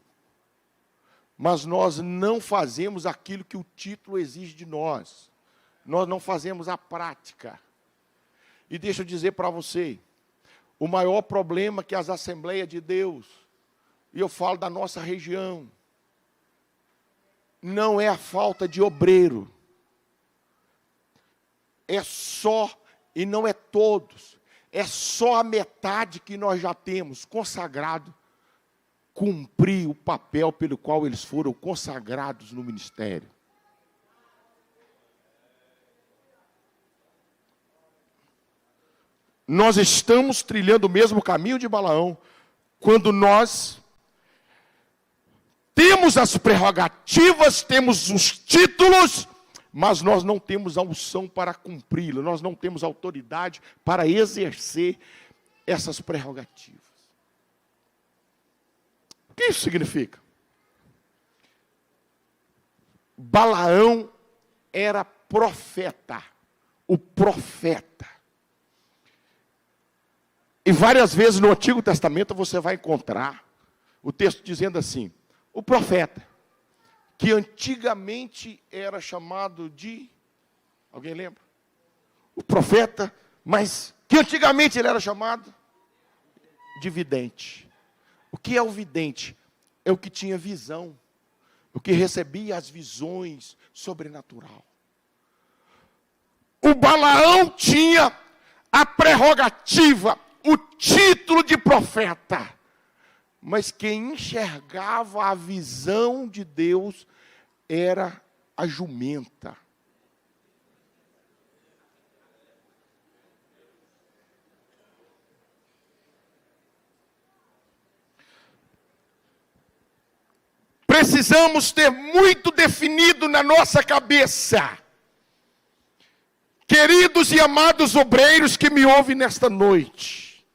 mas nós não fazemos aquilo que o título exige de nós. Nós não fazemos a prática. E deixa eu dizer para você, o maior problema que as Assembleias de Deus, e eu falo da nossa região, não é a falta de obreiro. É só, e não é todos, é só a metade que nós já temos consagrado, cumprir o papel pelo qual eles foram consagrados no ministério. Nós estamos trilhando o mesmo caminho de Balaão, quando nós temos as prerrogativas, temos os títulos, mas nós não temos a unção para cumpri-lo, nós não temos autoridade para exercer essas prerrogativas. O que isso significa? Balaão era profeta, o profeta. E várias vezes no Antigo Testamento você vai encontrar o texto dizendo assim: o profeta, que antigamente era chamado de... Alguém lembra? O profeta, mas que antigamente ele era chamado de vidente. O que é o vidente? É o que tinha visão, o que recebia as visões sobrenatural. O Balaão tinha a prerrogativa, o título de profeta, mas quem enxergava a visão de Deus era a jumenta. Precisamos ter muito definido na nossa cabeça, queridos e amados obreiros que me ouvem nesta noite,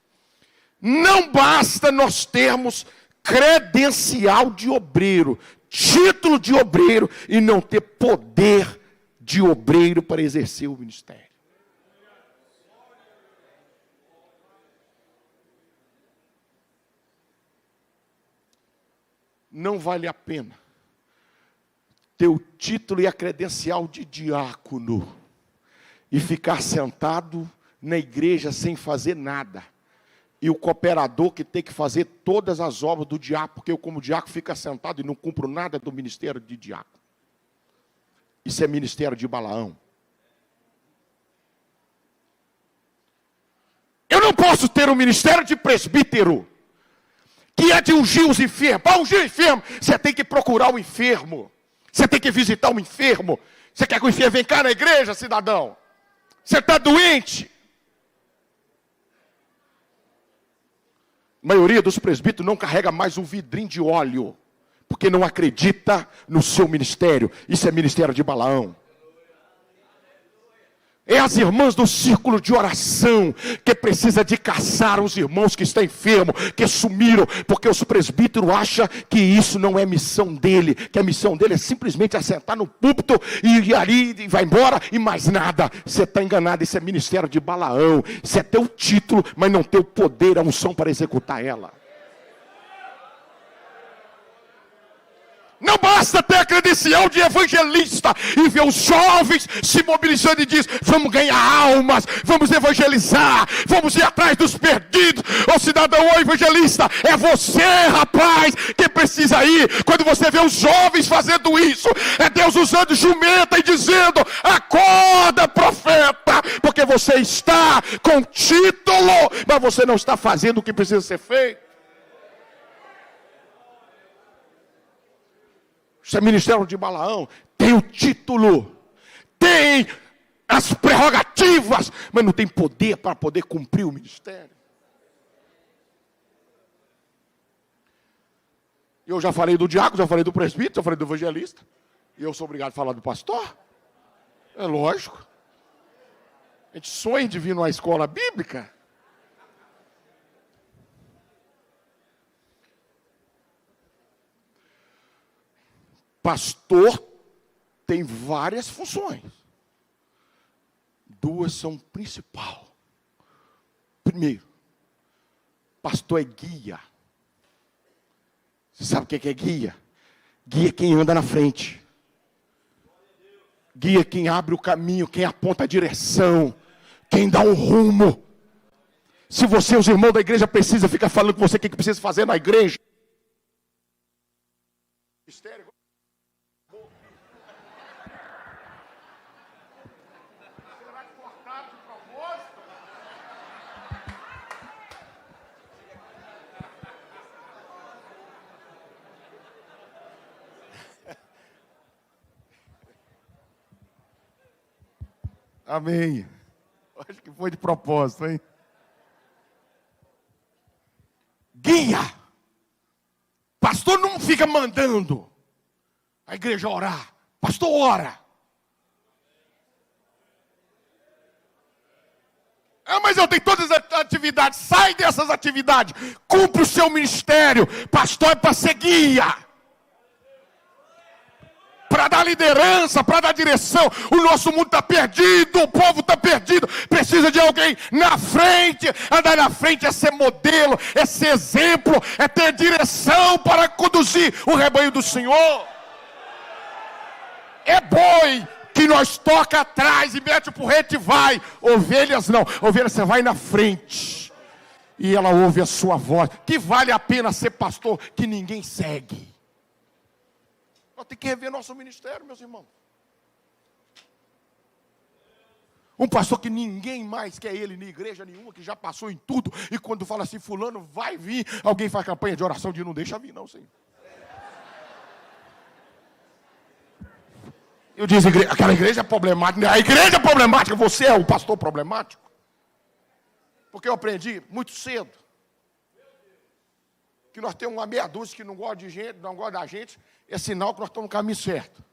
não basta nós termos credencial de obreiro, título de obreiro, e não ter poder de obreiro para exercer o ministério. Não vale a pena ter o título e a credencial de diácono e ficar sentado na igreja sem fazer nada. E o cooperador que tem que fazer todas as obras do diácono, porque eu como diácono fico sentado e não cumpro nada do ministério de diácono. Isso é ministério de Balaão. Eu não posso ter um ministério de presbítero, que é de ungir os enfermos. Para ungir o enfermo, você tem que procurar o enfermo. Você tem que visitar o enfermo. Você quer que o enfermo venha cá na igreja, cidadão? Você está doente? A maioria dos presbíteros não carrega mais um vidrinho de óleo, porque não acredita no seu ministério. Isso é ministério de Balaão. É as irmãs do círculo de oração que precisa de caçar os irmãos que estão enfermos, que sumiram, porque os presbíteros acham que isso não é missão dele, que a missão dele é simplesmente assentar no púlpito e ir ali e vai embora e mais nada. Você está enganado, isso é ministério de Balaão, isso é teu título, mas não teu poder, a unção para executar ela. Não basta ter a credencial de evangelista e ver os jovens se mobilizando e diz: vamos ganhar almas, vamos evangelizar, vamos ir atrás dos perdidos. Ô cidadão, ô evangelista, é você, rapaz, que precisa ir. Quando você vê os jovens fazendo isso, é Deus usando jumenta e dizendo: acorda, profeta, porque você está com título, mas você não está fazendo o que precisa ser feito. Isso é ministério de Balaão. Tem o título, tem as prerrogativas, mas não tem poder para poder cumprir o ministério. Eu já falei do diácono, já falei do presbítero, já falei do evangelista. E eu sou obrigado a falar do pastor? É lógico. A gente sonha de vir numa escola bíblica. Pastor tem várias funções. Duas são principal. Primeiro, pastor é guia. Você sabe o que é guia? Guia quem anda na frente. Guia quem abre o caminho, quem aponta a direção, quem dá um rumo. Se você, os irmãos da igreja, precisa ficar falando com você o que precisa fazer na igreja. Mistério. Amém. Acho que foi de propósito, hein? Guia. Pastor não fica mandando a igreja orar. Pastor ora. Mas eu tenho todas as atividades. Sai dessas atividades. Cumpre o seu ministério. Pastor é para ser guia. Para dar liderança, para dar direção. O nosso mundo está perdido, o povo está perdido. Precisa de alguém na frente. Andar na frente é ser modelo, é ser exemplo, é ter direção para conduzir o rebanho do Senhor. É boi que nós toca atrás e mete o porrete e vai. Ovelhas não, ovelhas você vai na frente. E ela ouve a sua voz. Que vale a pena ser pastor que ninguém segue. Nós temos que rever nosso ministério, meus irmãos. Um pastor que ninguém mais quer ele na igreja nenhuma, que já passou em tudo. E quando fala assim, fulano vai vir, alguém faz campanha de oração de não deixa vir, não, Senhor. Eu disse, aquela igreja é problemática. A igreja é problemática, você é o pastor problemático. Porque eu aprendi muito cedo que nós temos uma meia dúzia que não gosta de gente, não gosta da gente, é sinal que nós estamos no caminho certo.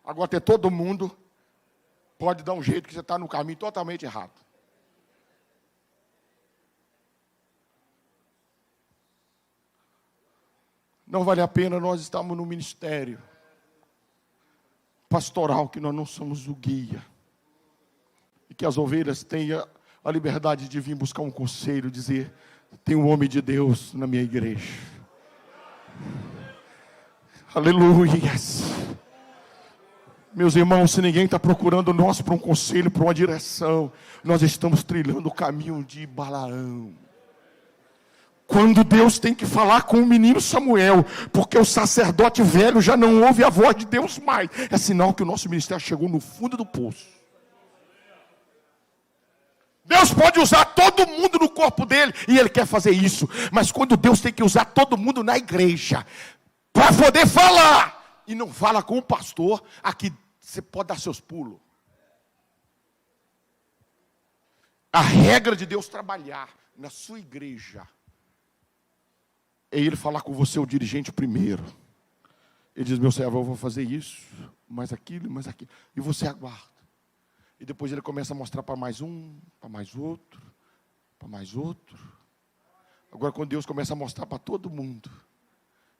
Agora, ter todo mundo pode dar um jeito que você está no caminho totalmente errado. Não vale a pena nós estarmos no ministério pastoral, que nós não somos o guia. E que as ovelhas tenham a liberdade de vir buscar um conselho, dizer: tem um homem de Deus na minha igreja. Aleluia. Meus irmãos, se ninguém está procurando nós para um conselho, para uma direção, nós estamos trilhando o caminho de Balaão. Quando Deus tem que falar com o menino Samuel, porque o sacerdote velho já não ouve a voz de Deus mais, é sinal que o nosso ministério chegou no fundo do poço. Deus pode usar todo mundo no corpo dele, e ele quer fazer isso. Mas quando Deus tem que usar todo mundo na igreja, para poder falar, e não fala com o pastor, aqui você pode dar seus pulos. A regra de Deus trabalhar na sua igreja é ele falar com você, o dirigente, primeiro. Ele diz: meu servo, eu vou fazer isso, mais aquilo, e você aguarda. E depois ele começa a mostrar para mais um, para mais outro, para mais outro. Agora, quando Deus começa a mostrar para todo mundo,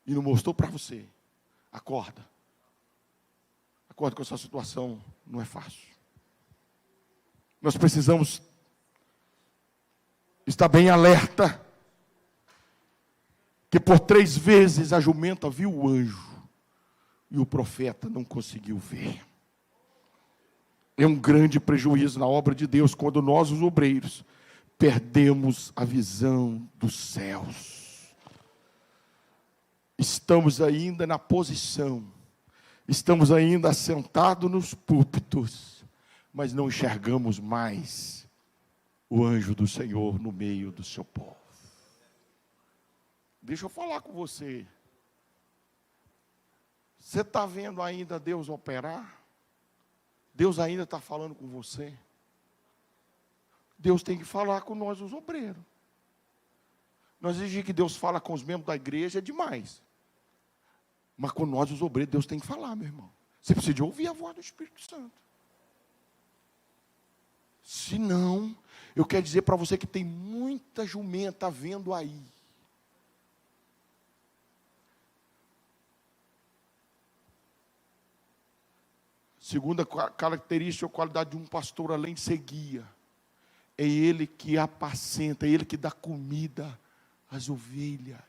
e não mostrou para você, acorda. Acorda com a sua situação, não é fácil. Nós precisamos estar bem alerta, que por 3 vezes a jumenta viu o anjo, e o profeta não conseguiu ver. É um grande prejuízo na obra de Deus, quando nós, os obreiros, perdemos a visão dos céus. Estamos ainda na posição, estamos ainda assentados nos púlpitos, mas não enxergamos mais o anjo do Senhor no meio do seu povo. Deixa eu falar com você. Você está vendo ainda Deus operar? Deus ainda está falando com você? Deus tem que falar com nós, os obreiros. Nós exigimos que Deus fala com os membros da igreja, é demais. Mas com nós, os obreiros, Deus tem que falar, meu irmão. Você precisa de ouvir a voz do Espírito Santo. Se não, eu quero dizer para você que tem muita jumenta vendo aí. Segunda característica ou qualidade de um pastor, além de ser guia, é ele que apacenta, é ele que dá comida às ovelhas.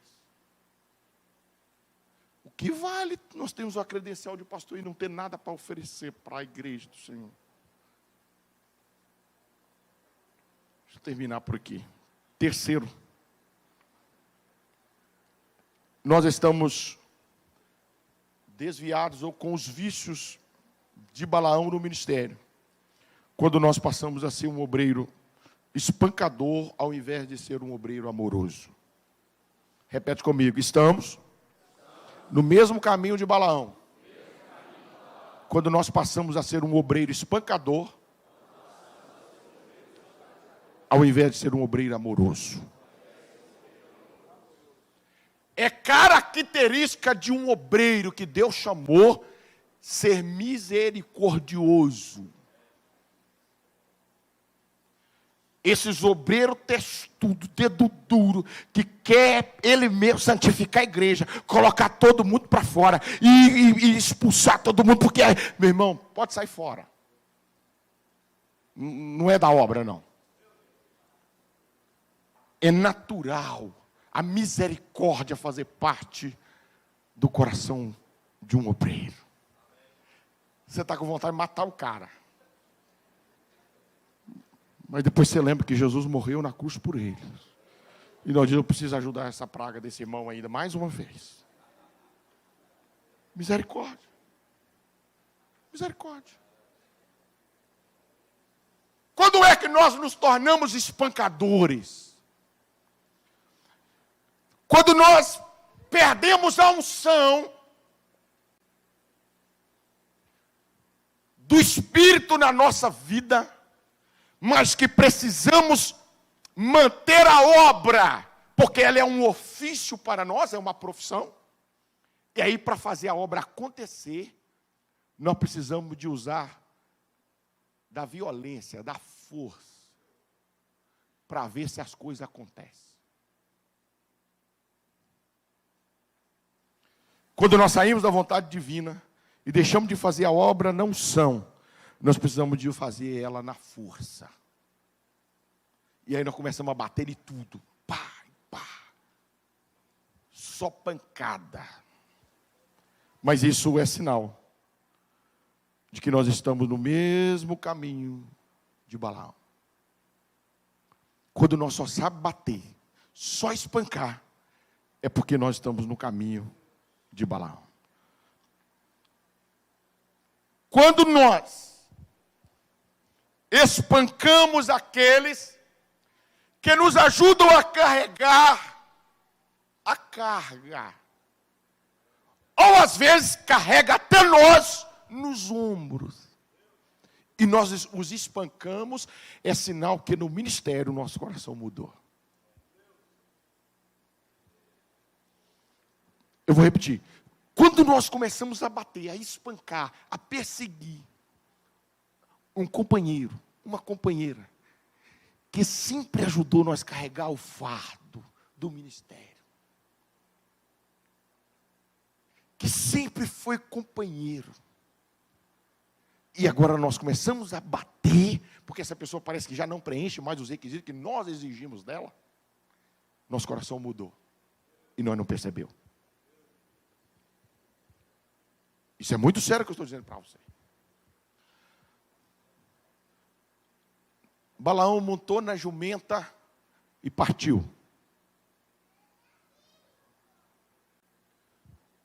O que vale nós temos a credencial de pastor e não ter nada para oferecer para a igreja do Senhor? Deixa eu terminar por aqui. Terceiro, nós estamos desviados ou com os vícios de Balaão no ministério, quando nós passamos a ser um obreiro espancador, ao invés de ser um obreiro amoroso. Repete comigo, estamos no mesmo caminho de Balaão, quando nós passamos a ser um obreiro espancador, ao invés de ser um obreiro amoroso. É característica de um obreiro que Deus chamou ser misericordioso. Esses obreiros testudo, dedo duro, que quer ele mesmo santificar a igreja, colocar todo mundo para fora e expulsar todo mundo, porque, meu irmão, pode sair fora. Não é da obra, não. É natural a misericórdia fazer parte do coração de um obreiro. Você está com vontade de matar o cara. Mas depois você lembra que Jesus morreu na cruz por eles. E nós dizemos, eu preciso ajudar essa praga desse irmão ainda, mais uma vez. Misericórdia. Misericórdia. Quando é que nós nos tornamos espancadores? Quando nós perdemos a unção do Espírito na nossa vida, mas que precisamos manter a obra, porque ela é um ofício para nós, é uma profissão. E aí, para fazer a obra acontecer, nós precisamos de usar da violência, da força, para ver se as coisas acontecem. Quando nós saímos da vontade divina e deixamos de fazer a obra na unção, nós precisamos de fazer ela na força. E aí nós começamos a bater em tudo. Pá, pá. Só pancada. Mas isso é sinal de que nós estamos no mesmo caminho de Balaão. Quando nós só sabemos bater, só espancar, é porque nós estamos no caminho de Balaão. Quando nós espancamos aqueles que nos ajudam a carregar a carga, ou às vezes carrega até nós nos ombros, e nós os espancamos, é sinal que no ministério o nosso coração mudou. Eu vou repetir. Quando nós começamos a bater, a espancar, a perseguir um companheiro, uma companheira, que sempre ajudou nós a carregar o fardo do ministério. Que sempre foi companheiro. E agora nós começamos a bater, porque essa pessoa parece que já não preenche mais os requisitos que nós exigimos dela. Nosso coração mudou. E nós não percebeu. Isso é muito sério que eu estou dizendo para você. Balaão montou na jumenta e partiu.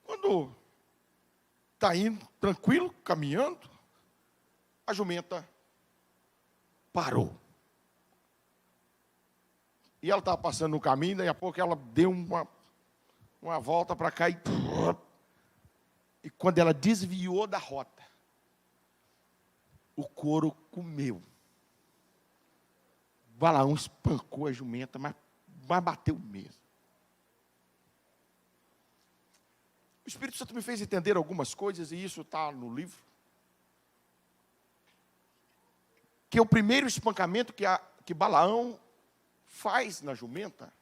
Quando está indo tranquilo, caminhando, a jumenta parou. E ela estava passando no caminho, daí a pouco ela deu uma volta para cá e quando ela desviou da rota, o couro comeu. Balaão espancou a jumenta, mas bateu mesmo. O Espírito Santo me fez entender algumas coisas, e isso está no livro. Que o primeiro espancamento que Balaão faz na jumenta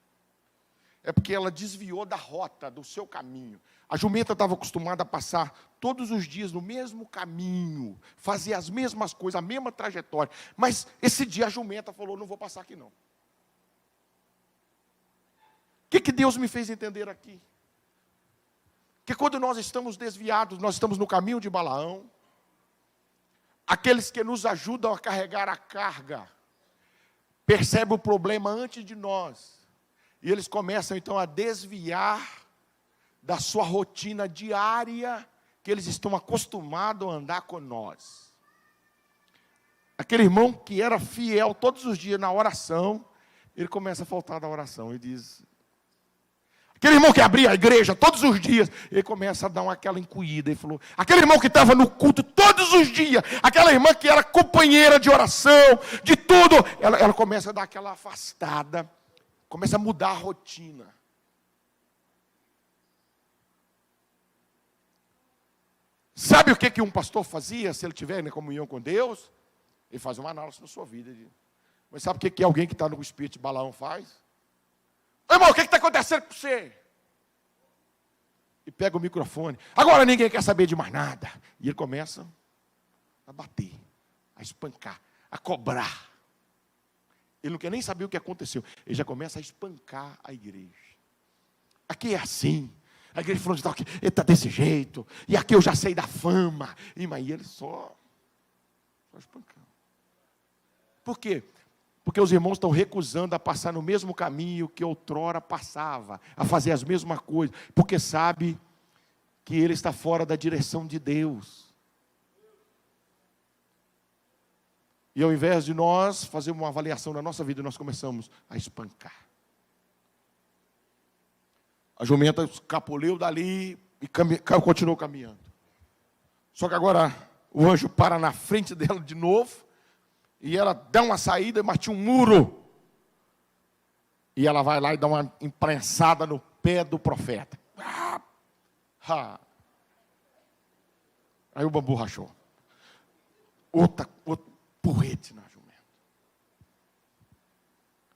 é porque ela desviou da rota, do seu caminho. A jumenta estava acostumada a passar todos os dias no mesmo caminho, fazer as mesmas coisas, a mesma trajetória. Mas esse dia a jumenta falou, não vou passar aqui não. O que Deus me fez entender aqui? Que quando nós estamos desviados, nós estamos no caminho de Balaão, aqueles que nos ajudam a carregar a carga, percebem o problema antes de nós, e eles começam então a desviar da sua rotina diária, que eles estão acostumados a andar com nós. Aquele irmão que era fiel todos os dias na oração, ele começa a faltar da oração e diz... Aquele irmão que abria a igreja todos os dias, ele começa a dar aquela encolhida. Ele falou, aquele irmão que estava no culto todos os dias, aquela irmã que era companheira de oração, de tudo, ela começa a dar aquela afastada, começa a mudar a rotina. Sabe o que um pastor fazia, se ele estiver em comunhão com Deus? Ele faz uma análise na sua vida. Mas sabe o que alguém que está no espírito de Balaão faz? Irmão, o que está acontecendo com você? E pega o microfone. Agora ninguém quer saber de mais nada. E ele começa a bater, a espancar, a cobrar. Ele não quer nem saber o que aconteceu. Ele já começa a espancar a igreja. Aqui é assim. A igreja falou de tal, ele está desse jeito. E aqui eu já sei da fama. E mas ele só espancando. Por quê? Porque os irmãos estão recusando a passar no mesmo caminho que outrora passava, a fazer as mesmas coisas, porque sabe que ele está fora da direção de Deus. E ao invés de nós fazermos uma avaliação da nossa vida, nós começamos a espancar. A jumenta escapuleu dali e continuou caminhando. Só que agora o anjo para na frente dela de novo, e ela dá uma saída, mas tinha um muro. E ela vai lá e dá uma imprensada no pé do profeta. Aí o bambu rachou. Outro porrete na jumenta.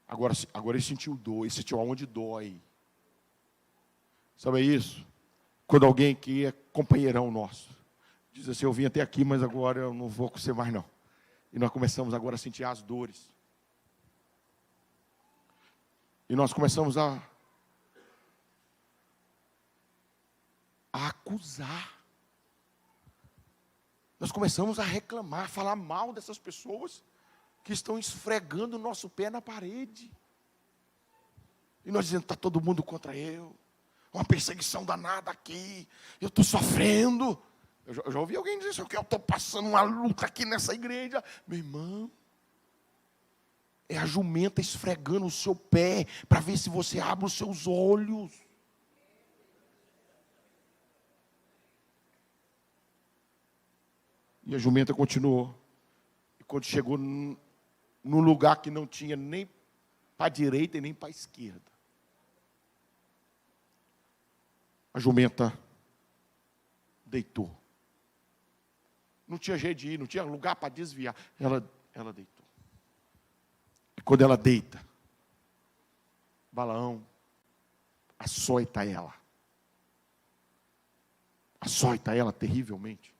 Agora ele sentiu dor, ele sentiu aonde dói. Sabe isso? Quando alguém que é companheirão nosso diz assim, eu vim até aqui, mas agora eu não vou com você mais não. E nós começamos agora a sentir as dores. E nós começamos a acusar. Nós começamos a reclamar, a falar mal dessas pessoas que estão esfregando o nosso pé na parede. E nós dizendo, está todo mundo contra eu. Uma perseguição danada aqui. Eu estou sofrendo. Eu já ouvi alguém dizer isso, que eu estou passando uma luta aqui nessa igreja. Meu irmão, é a jumenta esfregando o seu pé, para ver se você abre os seus olhos. E a jumenta continuou. E quando chegou num lugar que não tinha nem para a direita e nem para a esquerda, a jumenta deitou não tinha jeito de ir, não tinha lugar para desviar. Ela deitou. E quando ela deita, Balaão açoita ela. Açoita ela terrivelmente.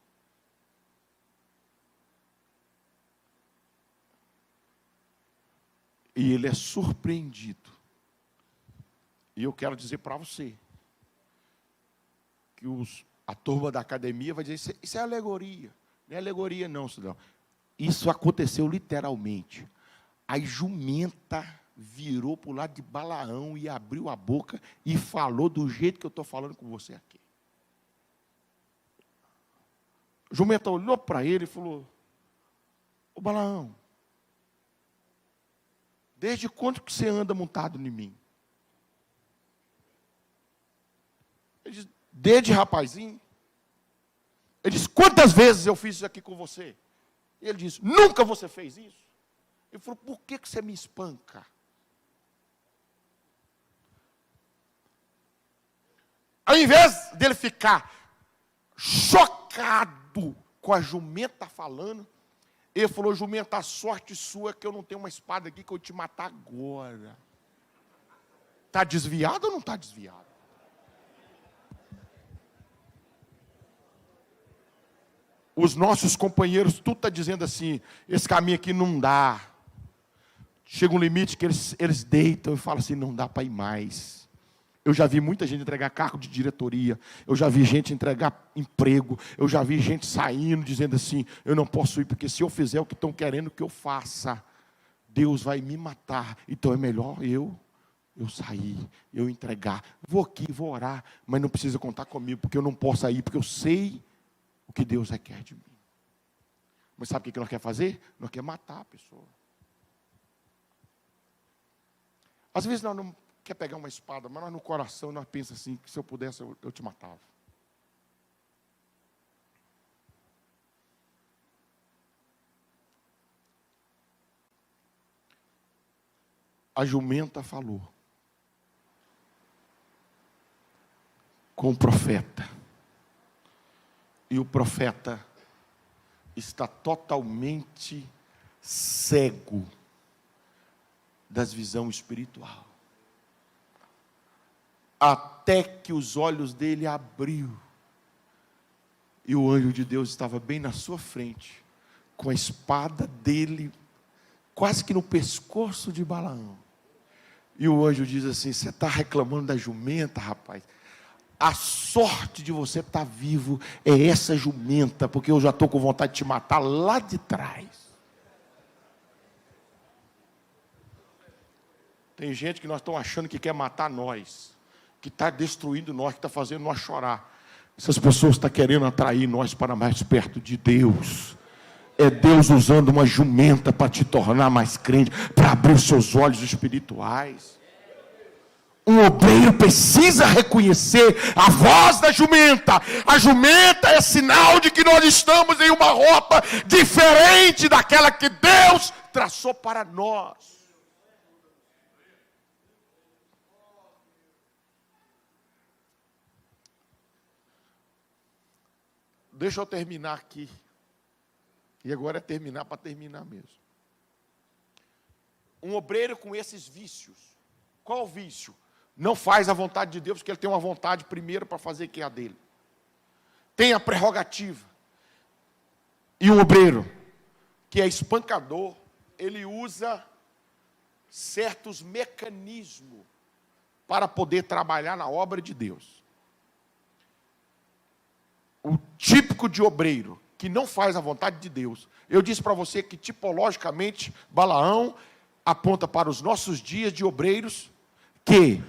E ele é surpreendido. E eu quero dizer para você que a turma da academia vai dizer, isso é alegoria. Não é alegoria não, Cidão. Isso aconteceu literalmente. A jumenta virou para o lado de Balaão e abriu a boca e falou do jeito que eu estou falando com você aqui. A jumenta olhou para ele e falou, ô Balaão, desde quando que você anda montado em mim? Ele disse, desde rapazinho. Ele disse, quantas vezes eu fiz isso aqui com você? E ele disse, nunca você fez isso. Ele falou, por que você me espanca? Ao invés dele ficar chocado com a jumenta falando, ele falou, jumenta, a sorte sua é que eu não tenho uma espada aqui que eu te matar agora. Está desviado ou não está desviado? Os nossos companheiros, tudo está dizendo assim, esse caminho aqui não dá. Chega um limite que eles deitam e falam assim, não dá para ir mais. Eu já vi muita gente entregar cargo de diretoria, eu já vi gente entregar emprego, eu já vi gente saindo dizendo assim, eu não posso ir, porque se eu fizer o que estão querendo que eu faça, Deus vai me matar, então é melhor eu sair, eu entregar. Vou aqui, vou orar, mas não precisa contar comigo, porque eu não posso ir, porque eu sei o que Deus requer de mim. Mas sabe o que nós queremos fazer? Nós queremos matar a pessoa. Às vezes nós não quer pegar uma espada, mas nós no coração nós pensamos assim, que se eu pudesse eu te matava. A jumenta falou com o profeta. E o profeta está totalmente cego das visões espiritual. Até que os olhos dele abriu. E o anjo de Deus estava bem na sua frente, com a espada dele, quase que no pescoço de Balaão. E o anjo diz assim, você está reclamando da jumenta, rapaz? A sorte de você estar vivo é essa jumenta, porque eu já estou com vontade de te matar lá de trás. Tem gente que nós estamos achando que quer matar nós, que está destruindo nós, que está fazendo nós chorar. Essas pessoas estão querendo atrair nós para mais perto de Deus. É Deus usando uma jumenta para te tornar mais crente, para abrir os seus olhos espirituais. Um obreiro precisa reconhecer a voz da jumenta. A jumenta é sinal de que nós estamos em uma rota diferente daquela que Deus traçou para nós. Deixa eu terminar aqui. E agora é terminar para terminar mesmo. Um obreiro com esses vícios. Qual o vício? Não faz a vontade de Deus, porque ele tem uma vontade primeiro para fazer que é a dele. Tem a prerrogativa. E um obreiro, que é espancador, ele usa certos mecanismos para poder trabalhar na obra de Deus. O típico de obreiro que não faz a vontade de Deus. Eu disse para você que tipologicamente Balaão aponta para os nossos dias de obreiros que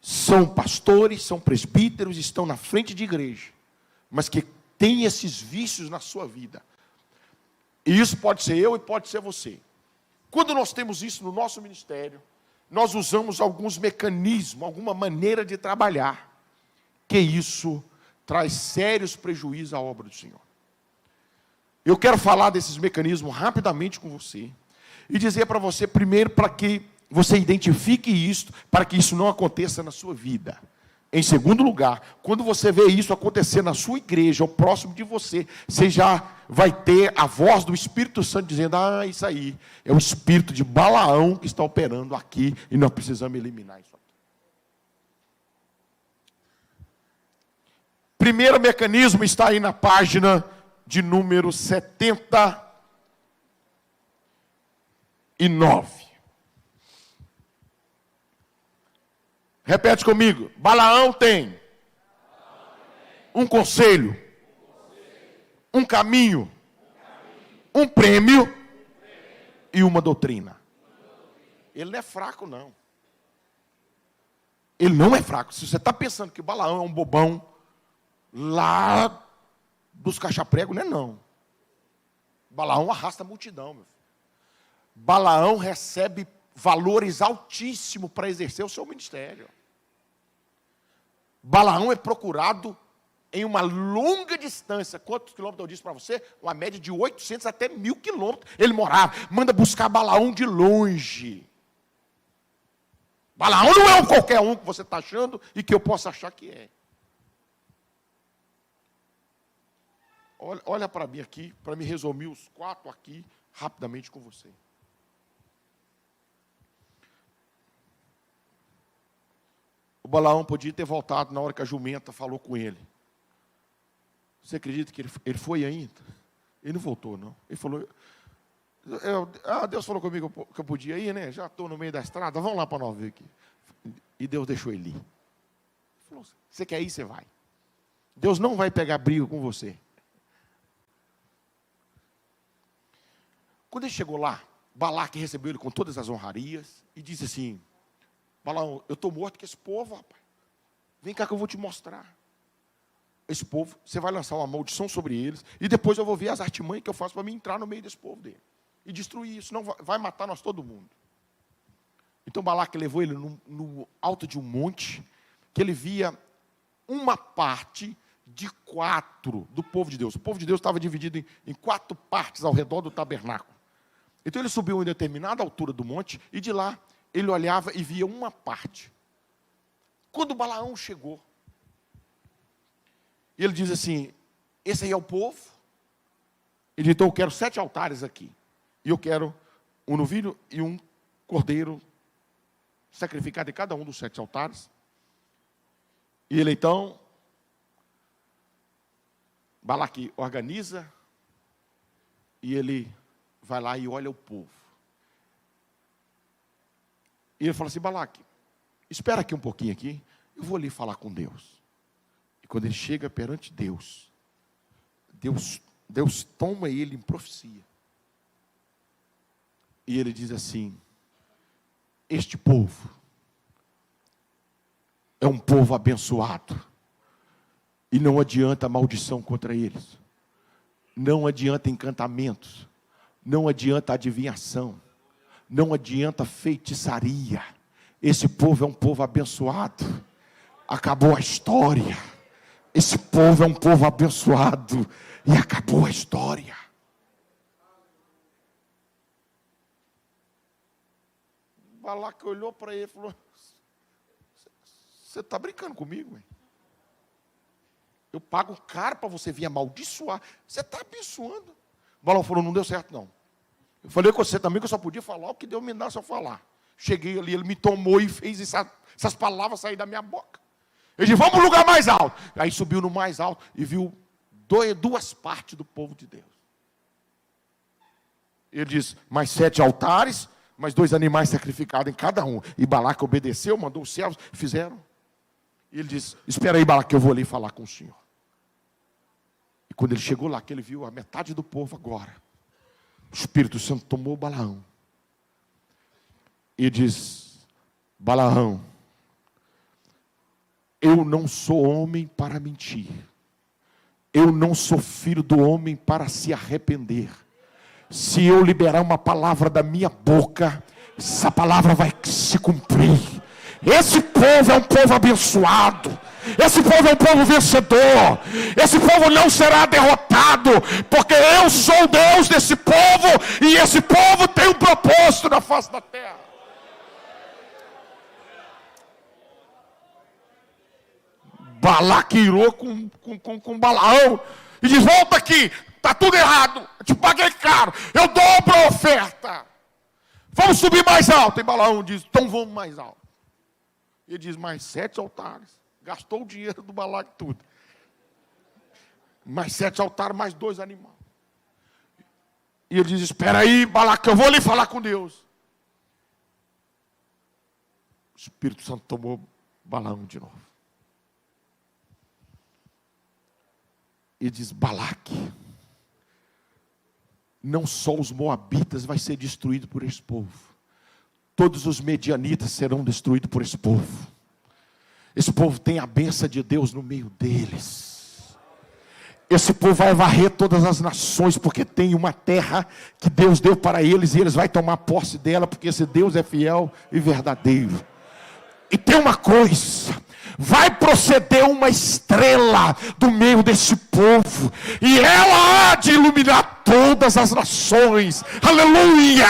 são pastores, são presbíteros, estão na frente de igreja, mas que têm esses vícios na sua vida. E isso pode ser eu e pode ser você. Quando nós temos isso no nosso ministério, nós usamos alguns mecanismos, alguma maneira de trabalhar, que isso traz sérios prejuízos à obra do Senhor. Eu quero falar desses mecanismos rapidamente com você, e dizer para você, primeiro, para que você identifique isso, para que isso não aconteça na sua vida. Em segundo lugar, quando você vê isso acontecer na sua igreja, ou próximo de você, você já vai ter a voz do Espírito Santo dizendo: ah, isso aí é o espírito de Balaão que está operando aqui, e nós precisamos eliminar isso aqui. Primeiro mecanismo está aí na página de número 79. Repete comigo. Balaão tem um conselho, um caminho, um prêmio e uma doutrina. Ele não é fraco, não. Ele não é fraco. Se você está pensando que Balaão é um bobão lá dos cacha-prego, não é não. Balaão arrasta a multidão, meu filho. Balaão recebe valores altíssimos para exercer o seu ministério. Balaão é procurado em uma longa distância. Quantos quilômetros eu disse para você? Uma média de 800 até 1.000 quilômetros. Ele morava. Manda buscar Balaão de longe. Balaão não é um qualquer um que você está achando e que eu possa achar que é. Olha para mim aqui, para me resumir os 4 aqui rapidamente com você. O Balaão podia ter voltado na hora que a jumenta falou com ele. Você acredita que ele foi ainda? Ele não voltou, não. Ele falou: Deus falou comigo que eu podia ir, né? Já estou no meio da estrada, vamos lá para nós ver aqui. E Deus deixou ele ir. Ele falou: você quer ir, você vai. Deus não vai pegar briga com você. Quando ele chegou lá, Balaque recebeu ele com todas as honrarias e disse assim: Balaão, eu estou morto com esse povo, rapaz. Vem cá que eu vou te mostrar. Esse povo, você vai lançar uma maldição sobre eles, e depois eu vou ver as artimanhas que eu faço para mim entrar no meio desse povo dele. E destruir isso, senão vai matar nós todo mundo. Então Balaque levou ele no alto de um monte, que ele via uma parte de 4 do povo de Deus. O povo de Deus estava dividido em 4 partes ao redor do tabernáculo. Então ele subiu em determinada altura do monte, e de lá ele olhava e via uma parte. Quando Balaão chegou, ele diz assim: esse aí é o povo. Ele disse: então eu quero 7 altares aqui. E eu quero um novilho e um cordeiro sacrificado em cada um dos 7 altares. E ele então, Balaque organiza, e ele vai lá e olha o povo. E ele fala assim: Balaque, espera aqui um pouquinho aqui, eu vou ali falar com Deus. E quando ele chega perante Deus toma ele em profecia. E ele diz assim: este povo é um povo abençoado. E não adianta maldição contra eles. Não adianta encantamentos. Não adianta adivinhação. Não adianta feitiçaria. Esse povo é um povo abençoado. Acabou a história. Esse povo é um povo abençoado. E acabou a história. Balaque olhou para ele e falou: você está brincando comigo, hein? Eu pago caro para você vir amaldiçoar. Você está abençoando. Balaão falou: não deu certo, não. Eu falei com você também que eu só podia falar o que Deus me dá se eu falar. Cheguei ali, ele me tomou e fez essas palavras sair da minha boca. Ele disse: vamos para o lugar mais alto. Aí subiu no mais alto e viu 2 partes do povo de Deus. Ele disse: mais 7 altares, mais 2 animais sacrificados em cada um. E Balaque obedeceu, mandou os servos, fizeram. E ele disse: espera aí, Balaque, que eu vou ali falar com o Senhor. E quando ele chegou lá, que ele viu a metade do povo agora, o Espírito Santo tomou Balaão. E diz: Balaão, eu não sou homem para mentir. Eu não sou filho do homem para se arrepender. Se eu liberar uma palavra da minha boca, essa palavra vai se cumprir. Esse povo é um povo abençoado. Esse povo é um povo vencedor. Esse povo não será derrotado, porque eu sou o Deus desse povo, e esse povo tem um propósito na face da terra. Balaque irou com Balaão e diz: volta aqui, está tudo errado, eu te paguei caro, eu dobro a oferta, vamos subir mais alto. E Balaão diz: então vamos mais alto. Ele diz: mais 7 altares, gastou o dinheiro do Balaque tudo, mais 7 altares, mais 2 animais. E ele diz: espera aí, Balaque, eu vou ali falar com Deus. O Espírito Santo tomou Balaão de novo. E diz: Balaque, não só os moabitas vai ser destruído por esse povo, todos os medianitas serão destruídos por esse povo. Esse povo tem a bênção de Deus no meio deles. Esse povo vai varrer todas as nações, porque tem uma terra que Deus deu para eles, e eles vão tomar posse dela, porque esse Deus é fiel e verdadeiro. E tem uma coisa: vai proceder uma estrela do meio desse povo, e ela há de iluminar todas as nações. Aleluia!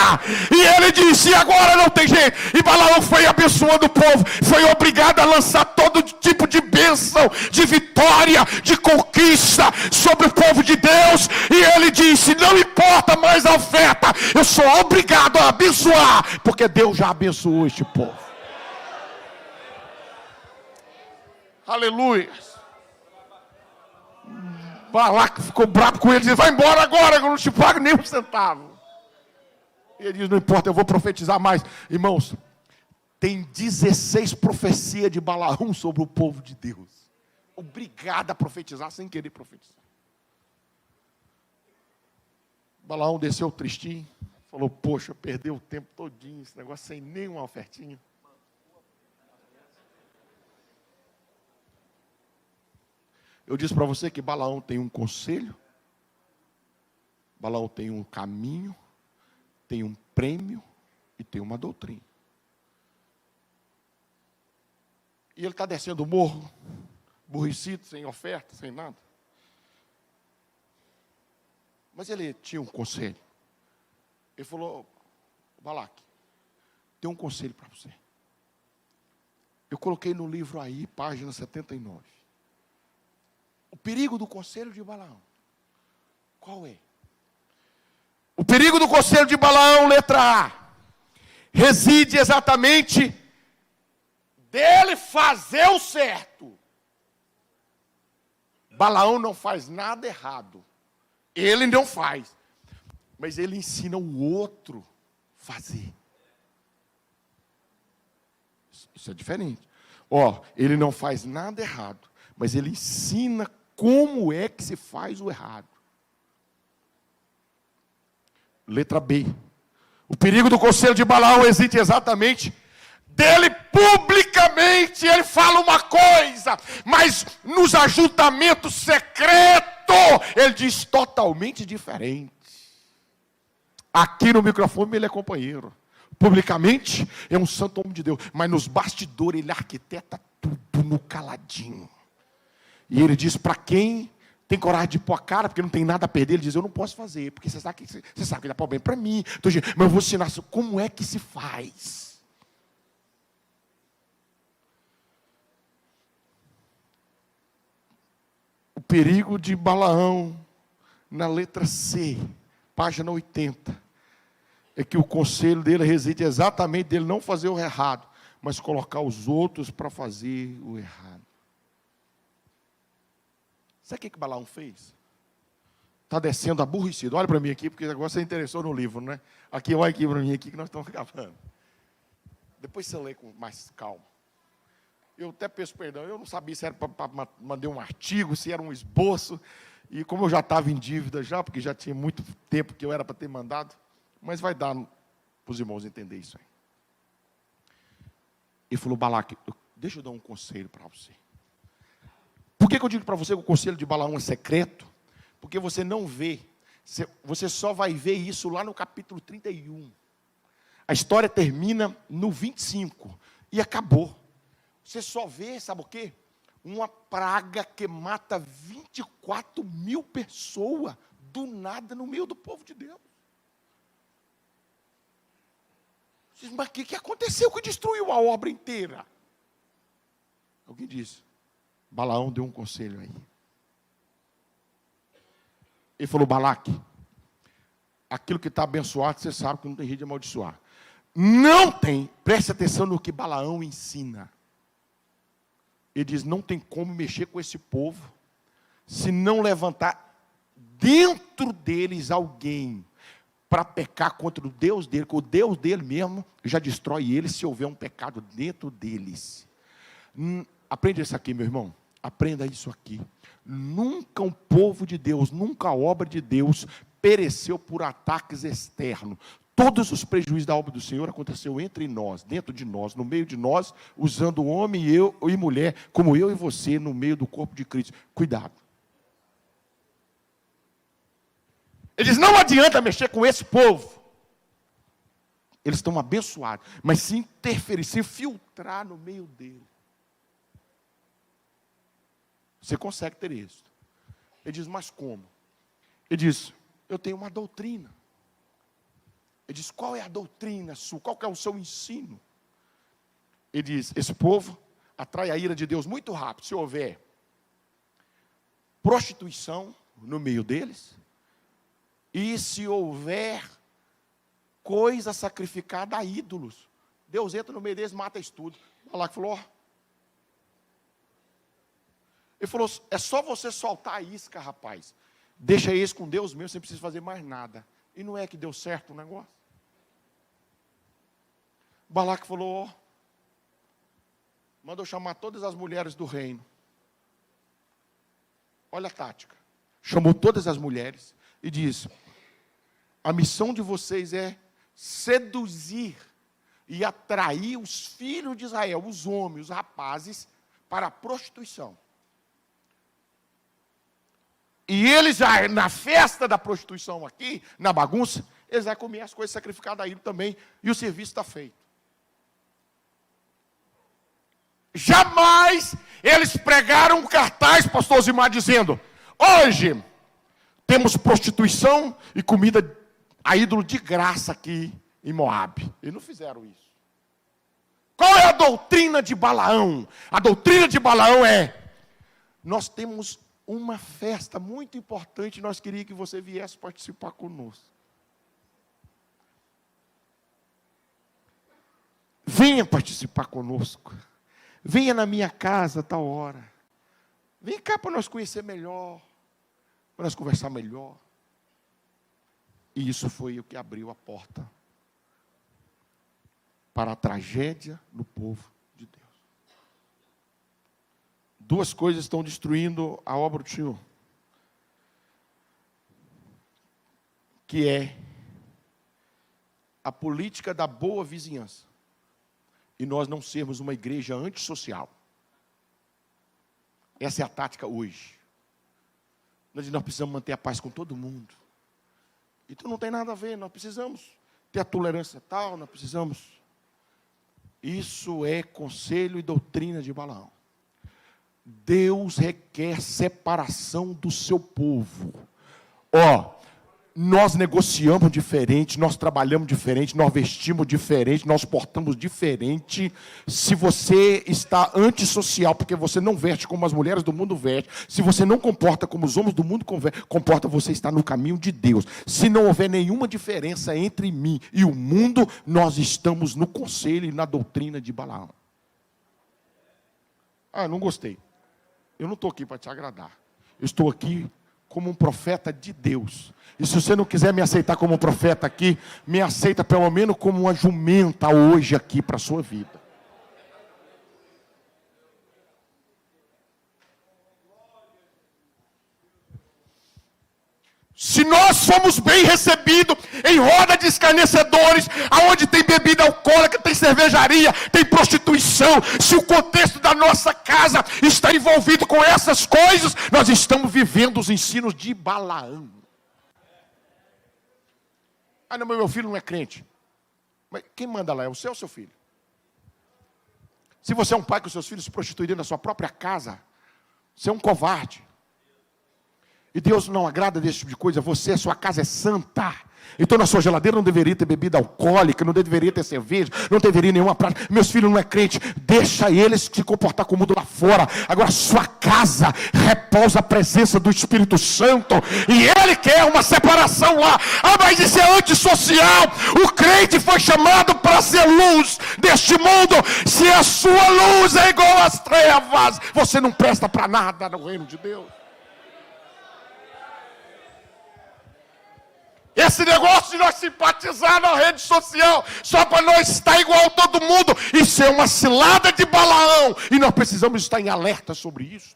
E ele disse: e agora não tem jeito. E Balaão foi abençoando o povo, foi obrigado a lançar todo tipo de bênção, de vitória, de conquista sobre o povo de Deus. E ele disse: não importa mais a oferta, eu sou obrigado a abençoar, porque Deus já abençoou este povo. Aleluia. Balaque ficou bravo com ele, disse: vai embora agora, eu não te pago nem um centavo. E ele diz: não importa, eu vou profetizar mais. Irmãos, tem 16 profecias de Balaão sobre o povo de Deus. Obrigado a profetizar sem querer profetizar. Balaão desceu tristinho, falou: poxa, perdeu o tempo todinho, esse negócio sem nenhuma ofertinha. Eu disse para você que Balaão tem um conselho, Balaão tem um caminho, tem um prêmio e tem uma doutrina. E ele está descendo o morro, aborrecido, sem oferta, sem nada. Mas ele tinha um conselho. Ele falou: Balaque, tem um conselho para você. Eu coloquei no livro aí, página 79. O perigo do conselho de Balaão. Qual é? O perigo do conselho de Balaão, letra A, reside exatamente dele fazer o certo. Balaão não faz nada errado. Ele não faz. Mas ele ensina o outro a fazer. Isso é diferente. Ele não faz nada errado, mas ele ensina como é que se faz o errado. Letra B. O perigo do conselho de Balaão reside exatamente dele publicamente. Ele fala uma coisa, mas nos ajuntamentos secretos ele diz totalmente diferente. Aqui no microfone ele é companheiro, publicamente é um santo homem de Deus, mas nos bastidores ele arquiteta tudo no caladinho. E ele diz para quem tem coragem de pôr a cara, porque não tem nada a perder, ele diz: eu não posso fazer, porque você sabe que dá problema para mim. Então, mas eu vou ensinar como é que se faz. O perigo de Balaão, na letra C, página 80, é que o conselho dele reside exatamente dele não fazer o errado, mas colocar os outros para fazer o errado. Sabe o que Balaão fez? Está descendo aborrecido. Olha para mim aqui, porque agora você interessou no livro, né? Aqui, olha aqui para mim aqui, que nós estamos acabando. Depois você lê com mais calma. Eu até peço perdão, eu não sabia se era para mandar um artigo, se era um esboço. E como eu já estava em dívida já, porque já tinha muito tempo que eu era para ter mandado, mas vai dar para os irmãos entender isso aí. Ele falou: Balaque, deixa eu dar um conselho para você. Por que eu digo para você que o conselho de Balaão é secreto? Porque você não vê, você só vai ver isso lá no capítulo 31. A história termina no 25 e acabou. Você só vê, sabe o quê? Uma praga que mata 24 mil pessoas do nada no meio do povo de Deus. Mas o que aconteceu que destruiu a obra inteira? Alguém disse: Balaão deu um conselho aí. Ele falou: Balaque, aquilo que está abençoado, você sabe que não tem jeito de amaldiçoar. Não tem, preste atenção no que Balaão ensina. Ele diz: não tem como mexer com esse povo, se não levantar dentro deles alguém para pecar contra o Deus dele, que o Deus dele mesmo já destrói eles se houver um pecado dentro deles. Aprende isso aqui, meu irmão. Aprenda isso aqui. Nunca um povo de Deus, nunca a obra de Deus pereceu por ataques externos. Todos os prejuízos da obra do Senhor aconteceu entre nós, dentro de nós, no meio de nós, usando homem e mulher, como eu e você, no meio do corpo de Cristo. Cuidado. Ele diz: não adianta mexer com esse povo. Eles estão abençoados, mas se interferir, se filtrar no meio dele, você consegue ter êxito. Ele diz: mas como? Ele diz: eu tenho uma doutrina. Ele diz: qual é a doutrina sua? Qual que é o seu ensino? Ele diz: esse povo atrai a ira de Deus muito rápido. Se houver prostituição no meio deles, e se houver coisa sacrificada a ídolos, Deus entra no meio deles e mata isso tudo. Balaque falou: ó. Ele falou: é só você soltar a isca, rapaz. Deixa eles com Deus mesmo, você não precisa fazer mais nada. E não é que deu certo o negócio? Balaque falou: ó, mandou chamar todas as mulheres do reino. Olha a tática. Chamou todas as mulheres e disse: a missão de vocês é seduzir e atrair os filhos de Israel, os homens, os rapazes, para a prostituição. E eles, na festa da prostituição aqui, na bagunça, eles vão comer as coisas sacrificadas a ele também, e o serviço está feito. Jamais eles pregaram um cartaz, pastor Zimar, dizendo: hoje temos prostituição e comida a ídolo de graça aqui em Moabe. Eles não fizeram isso. Qual é a doutrina de Balaão? A doutrina de Balaão é: nós temos uma festa muito importante, nós queríamos que você viesse participar conosco. Venha participar conosco. Venha na minha casa a tal hora. Vem cá para nós conhecer melhor, para nós conversar melhor. E isso foi o que abriu a porta para a tragédia do povo de Deus. Duas coisas estão destruindo a obra do Senhor, que é a política da boa vizinhança e nós não sermos uma igreja antissocial. Essa é a tática hoje. Nós precisamos manter a paz com todo mundo. Então não tem nada a ver, nós precisamos ter a tolerância tal, nós precisamos. Isso é conselho e doutrina de Balaão. Deus requer separação do seu povo. Ó, nós negociamos diferente, nós trabalhamos diferente, nós vestimos diferente, nós portamos diferente. Se você está antissocial, porque você não veste como as mulheres do mundo vestem, se você não comporta como os homens do mundo comportam, você está no caminho de Deus. Se não houver nenhuma diferença entre mim e o mundo, nós estamos no conselho e na doutrina de Balaão. Ah, não gostei. Eu não estou aqui para te agradar. Eu estou aqui como um profeta de Deus. E se você não quiser me aceitar como um profeta aqui, me aceita pelo menos como uma jumenta hoje aqui para a sua vida. Se nós somos bem recebidos em roda de escarnecedores, aonde tem bebida alcoólica, tem cervejaria, tem prostituição, se o contexto da nossa casa está envolvido com essas coisas, nós estamos vivendo os ensinos de Balaão. Ah, não, meu filho não é crente. Mas quem manda lá é você ou seu filho? Se você é um pai que os seus filhos se prostituem dentro da sua própria casa, você é um covarde. E Deus não agrada desse tipo de coisa. Você, a sua casa é santa. Então na sua geladeira não deveria ter bebida alcoólica, não deveria ter cerveja, não deveria nenhuma prática. Meus filhos não é crente, deixa eles se comportar como o mundo lá fora. Agora sua casa repousa a presença do Espírito Santo, e Ele quer uma separação lá. Ah, mas isso é antissocial. O crente foi chamado para ser luz deste mundo. Se a sua luz é igual às trevas, você não presta para nada no reino de Deus. Esse negócio de nós simpatizar na rede social, só para nós estar igual a todo mundo, isso é uma cilada de Balaão, e nós precisamos estar em alerta sobre isso.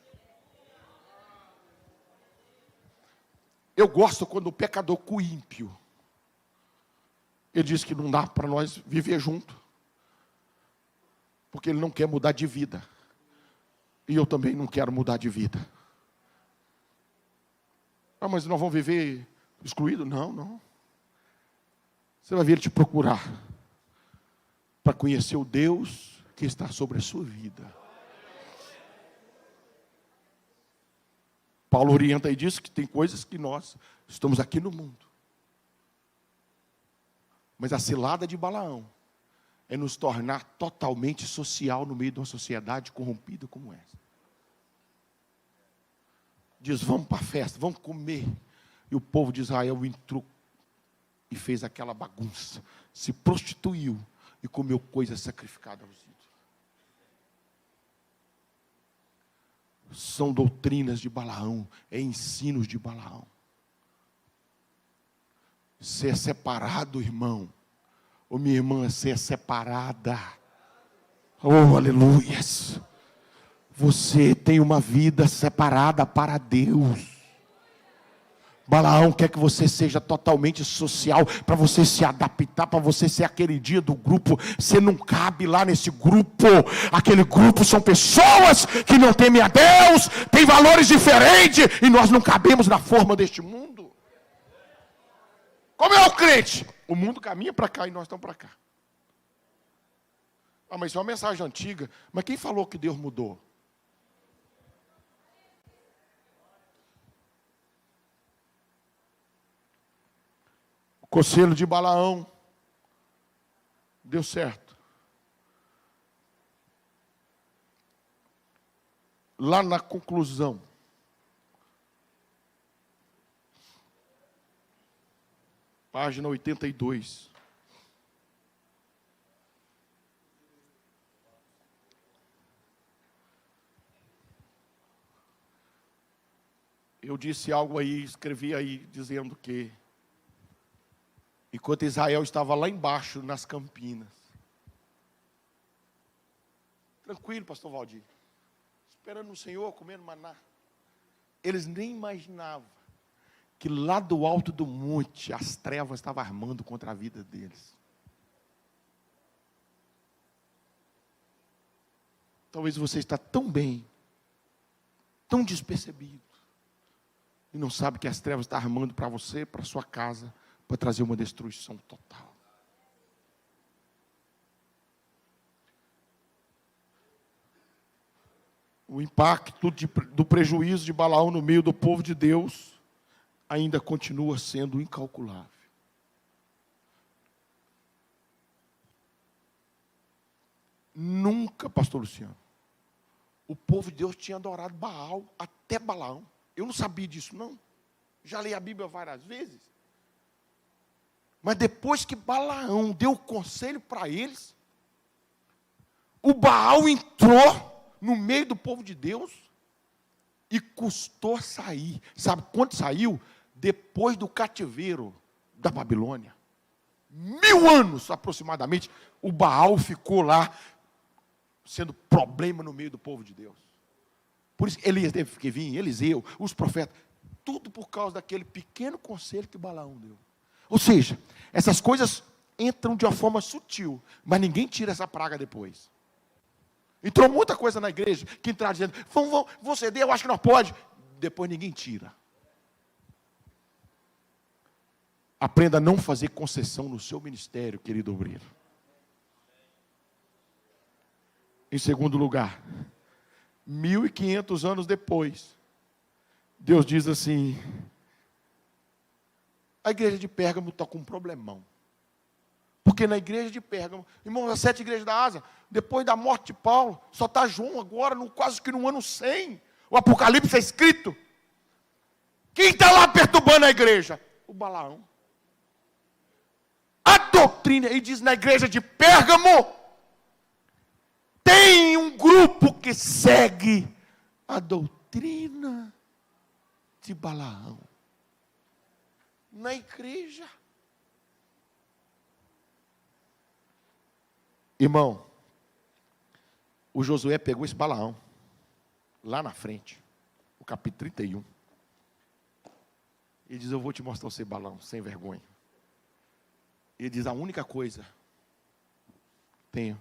Eu gosto quando o pecador com o ímpio, ele diz que não dá para nós viver junto, porque ele não quer mudar de vida, e eu também não quero mudar de vida. Ah, mas nós vamos viver excluído? Não, não. Você vai ver ele te procurar para conhecer o Deus que está sobre a sua vida. Paulo orienta e diz que tem coisas que nós estamos aqui no mundo. Mas a cilada de Balaão é nos tornar totalmente social no meio de uma sociedade corrompida como essa. Diz, vamos para a festa, vamos comer. E o povo de Israel entrou e fez aquela bagunça. Se prostituiu e comeu coisas sacrificadas aos ídolos. São doutrinas de Balaão, é ensinos de Balaão. Ser separado, irmão, ou minha irmã, ser separada. Oh, aleluias. Você tem uma vida separada para Deus. Balaão quer que você seja totalmente social, para você se adaptar, para você ser aquele dia do grupo. Você não cabe lá nesse grupo. Aquele grupo são pessoas que não temem a Deus, têm valores diferentes, e nós não cabemos na forma deste mundo. Como é o crente? O mundo caminha para cá e nós estamos para cá. Ah, mas isso é uma mensagem antiga. Mas quem falou que Deus mudou? Conselho de Balaão deu certo. Lá na conclusão, página 82. Eu disse algo aí, escrevi aí, dizendo que enquanto Israel estava lá embaixo, nas campinas. Tranquilo, pastor Valdir. Esperando o Senhor, comendo maná. Eles nem imaginavam que lá do alto do monte, as trevas estavam armando contra a vida deles. Talvez você está tão bem, tão despercebido, e não sabe que as trevas estão armando para você, para sua casa, para trazer uma destruição total. O impacto do prejuízo de Balaão no meio do povo de Deus ainda continua sendo incalculável. Nunca, pastor Luciano, o povo de Deus tinha adorado Baal até Balaão. Eu não sabia disso, não. Já li a Bíblia várias vezes. Mas depois que Balaão deu o conselho para eles, o Baal entrou no meio do povo de Deus e custou sair. Sabe quando saiu? Depois do cativeiro da Babilônia. 1000 anos aproximadamente, o Baal ficou lá, sendo problema no meio do povo de Deus. Por isso Elias teve que vir, Eliseu, os profetas, tudo por causa daquele pequeno conselho que Balaão deu. Ou seja, essas coisas entram de uma forma sutil, mas ninguém tira essa praga depois. Entrou muita coisa na igreja que entraram dizendo, vão ceder, eu acho que não pode. Depois ninguém tira. Aprenda a não fazer concessão no seu ministério, querido obreiro. Em segundo lugar, 1500 anos depois, Deus diz assim, a igreja de Pérgamo está com um problemão. Porque na igreja de Pérgamo, irmãos, as 7 igrejas da Ásia, depois da morte de Paulo, só está João agora, quase que no ano 100. O Apocalipse é escrito. Quem está lá perturbando a igreja? O Balaão. A doutrina, ele diz na igreja de Pérgamo, tem um grupo que segue a doutrina de Balaão. Na igreja. Irmão, o Josué pegou esse Balaão, lá na frente, o capítulo 31. Ele diz, eu vou te mostrar você, Balaão, sem vergonha. Ele diz, a única coisa, eu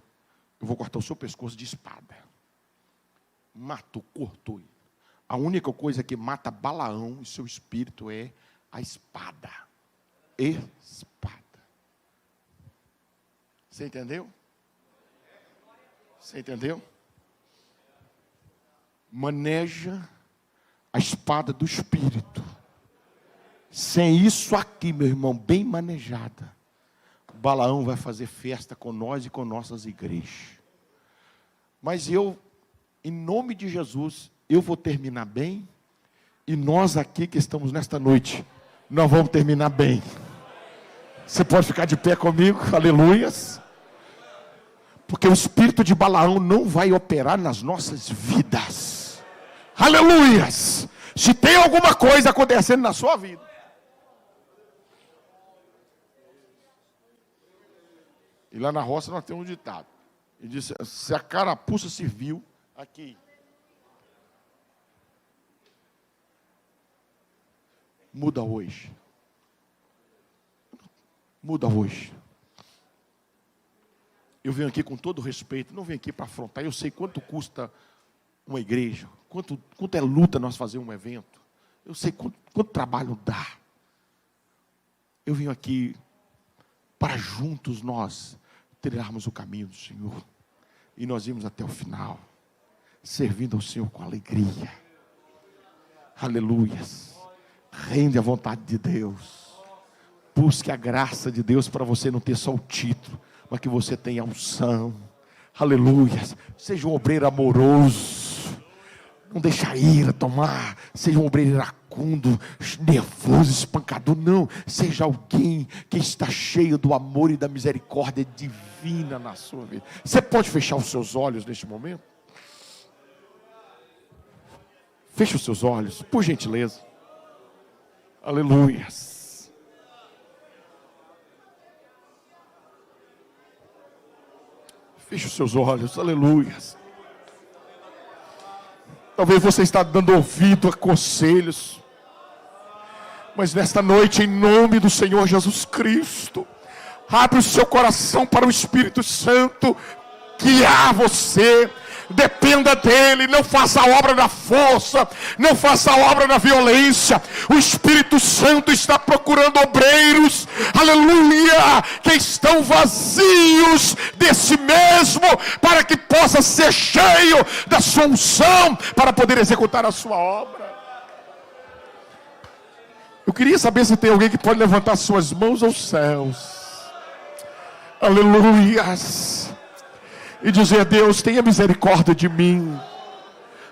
vou cortar o seu pescoço de espada. Matou, cortou. A única coisa que mata Balaão e seu espírito é a espada. Espada. Você entendeu? Você entendeu? Maneja a espada do espírito. Sem isso aqui, meu irmão, bem manejada, Balaão vai fazer festa com nós e com nossas igrejas. Mas eu, em nome de Jesus, eu vou terminar bem. E nós aqui que estamos nesta noite, nós vamos terminar bem. Você pode ficar de pé comigo, aleluias. Porque o espírito de Balaão não vai operar nas nossas vidas. Aleluias! Se tem alguma coisa acontecendo na sua vida. E lá na roça nós temos um ditado. Ele disse, se a carapuça se viu aqui. Muda hoje. Muda hoje. Eu venho aqui com todo respeito, não venho aqui para afrontar. Eu sei quanto custa uma igreja, quanto é luta nós fazer um evento. Eu sei quanto trabalho dá. Eu venho aqui para juntos nós trilharmos o caminho do Senhor. E nós irmos até o final, servindo ao Senhor com alegria. Aleluias. Rende a vontade de Deus. Busque a graça de Deus para você não ter só o título, mas que você tenha unção. Aleluia. Seja um obreiro amoroso. Não deixe a ira tomar. Seja um obreiro iracundo, nervoso, espancador. Não. Seja alguém que está cheio do amor e da misericórdia divina na sua vida. Você pode fechar os seus olhos neste momento? Feche os seus olhos, por gentileza. Aleluia. Feche os seus olhos, aleluia. Talvez você está dando ouvido a conselhos, mas nesta noite, em nome do Senhor Jesus Cristo, abre o seu coração para o Espírito Santo guiar você. Dependa dele, não faça a obra da força, não faça a obra da violência. O Espírito Santo está procurando obreiros, aleluia, que estão vazios de si mesmo, para que possa ser cheio da sua unção, para poder executar a sua obra. Eu queria saber se tem alguém que pode levantar suas mãos aos céus, aleluias, e dizer: Deus, tenha misericórdia de mim.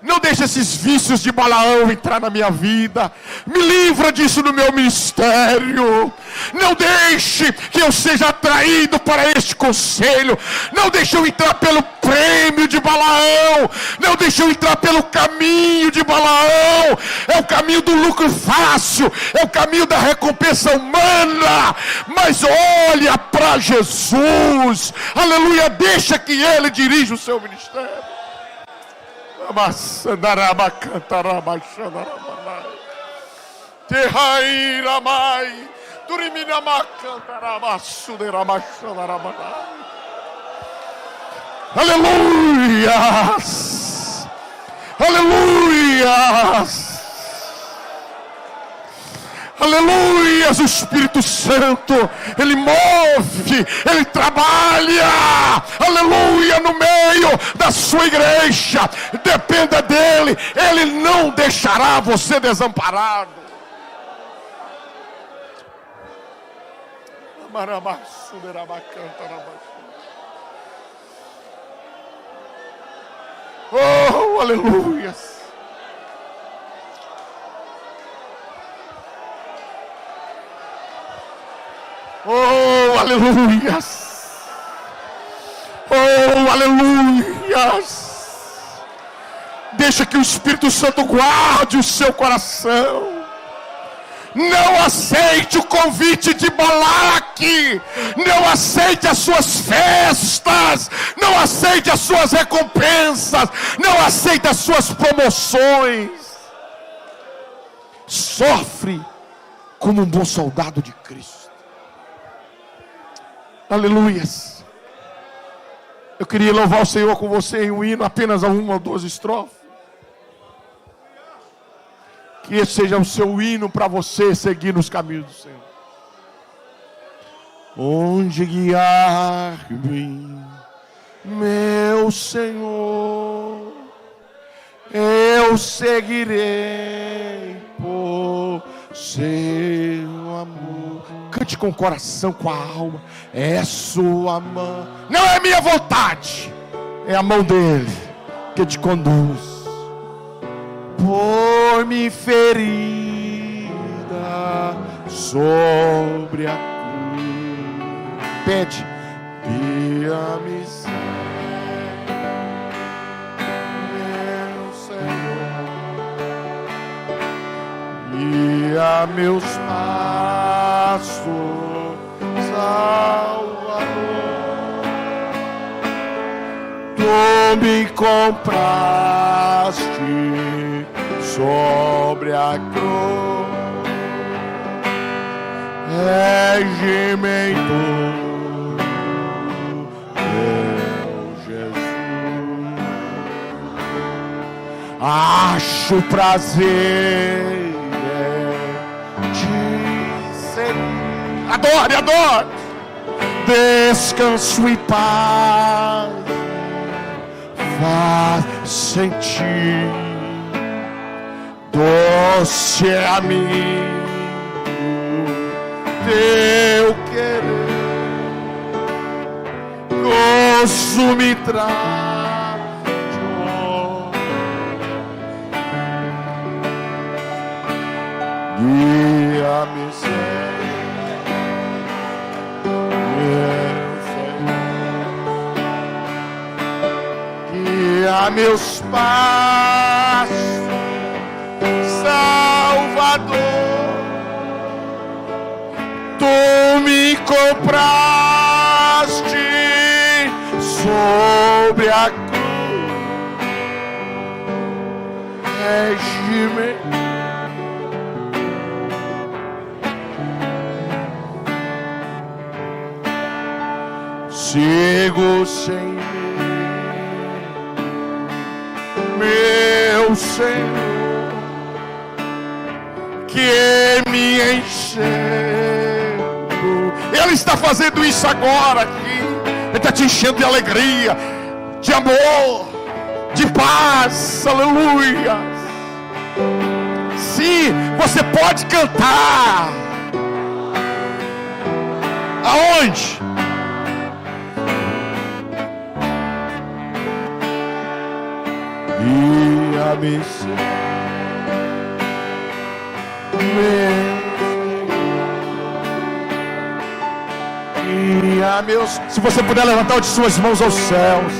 Não deixe esses vícios de Balaão entrar na minha vida. Me livra disso no meu ministério. Não deixe que eu seja atraído para este conselho. Não deixe eu entrar pelo prêmio de Balaão. Não deixe eu entrar pelo caminho de Balaão. É o caminho do lucro fácil. É o caminho da recompensa humana. Mas olha para Jesus. Aleluia, deixa que Ele dirija o seu ministério. Aleluias, aleluias, Aleluia, o Espírito Santo, Ele move, Ele trabalha, aleluia, no meio da sua igreja. Dependa dEle, Ele não deixará você desamparado. Oh, aleluia. Oh, aleluias! Oh, aleluias! Deixa que o Espírito Santo guarde o seu coração. Não aceite o convite de balar aqui. Não aceite as suas festas. Não aceite as suas recompensas. Não aceite as suas promoções. Sofre como um bom soldado de Cristo. Aleluias. Eu queria louvar o Senhor com você em um hino, apenas a 1 ou 2 estrofes. Que esse seja o seu hino para você seguir nos caminhos do Senhor. Onde guiar-me, meu Senhor, eu seguirei por seu amor. Cante com o coração, com a alma. É sua mão, não é minha vontade, é a mão dele que te conduz. Por-me ferida sobre a cruz. Pede, guia-me, meu Senhor, guia meus passos, Salvador. Tu me compraste sobre a cruz, regimento, meu Jesus. Acho prazer te seguir. Adore, adore. Descanso e paz faz sentir. Doce amigo, teu querer, gozo me traz. Guia-me, Senhor, guia meus passos, Salvador. Tu me compraste sobre a cruz, regime. Sigo sem mim, meu Senhor, que me enchendo. Ele está fazendo isso agora aqui. Ele está te enchendo de alegria, de amor, de paz. Aleluia. Sim, você pode cantar. Aonde? Guia-me, meus. Se você puder levantar de suas mãos aos céus,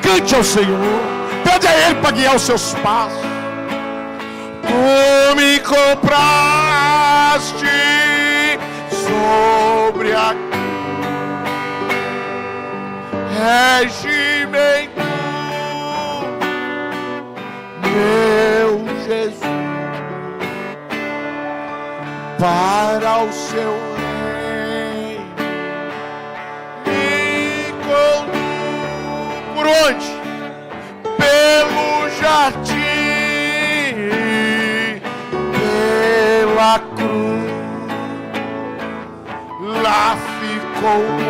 cante ao Senhor, pede a Ele para guiar os seus passos. Tu me compraste sobre a regimento, meu Jesus, para o seu reino me conduz. Por onde? Pelo jardim, pela cruz, bom.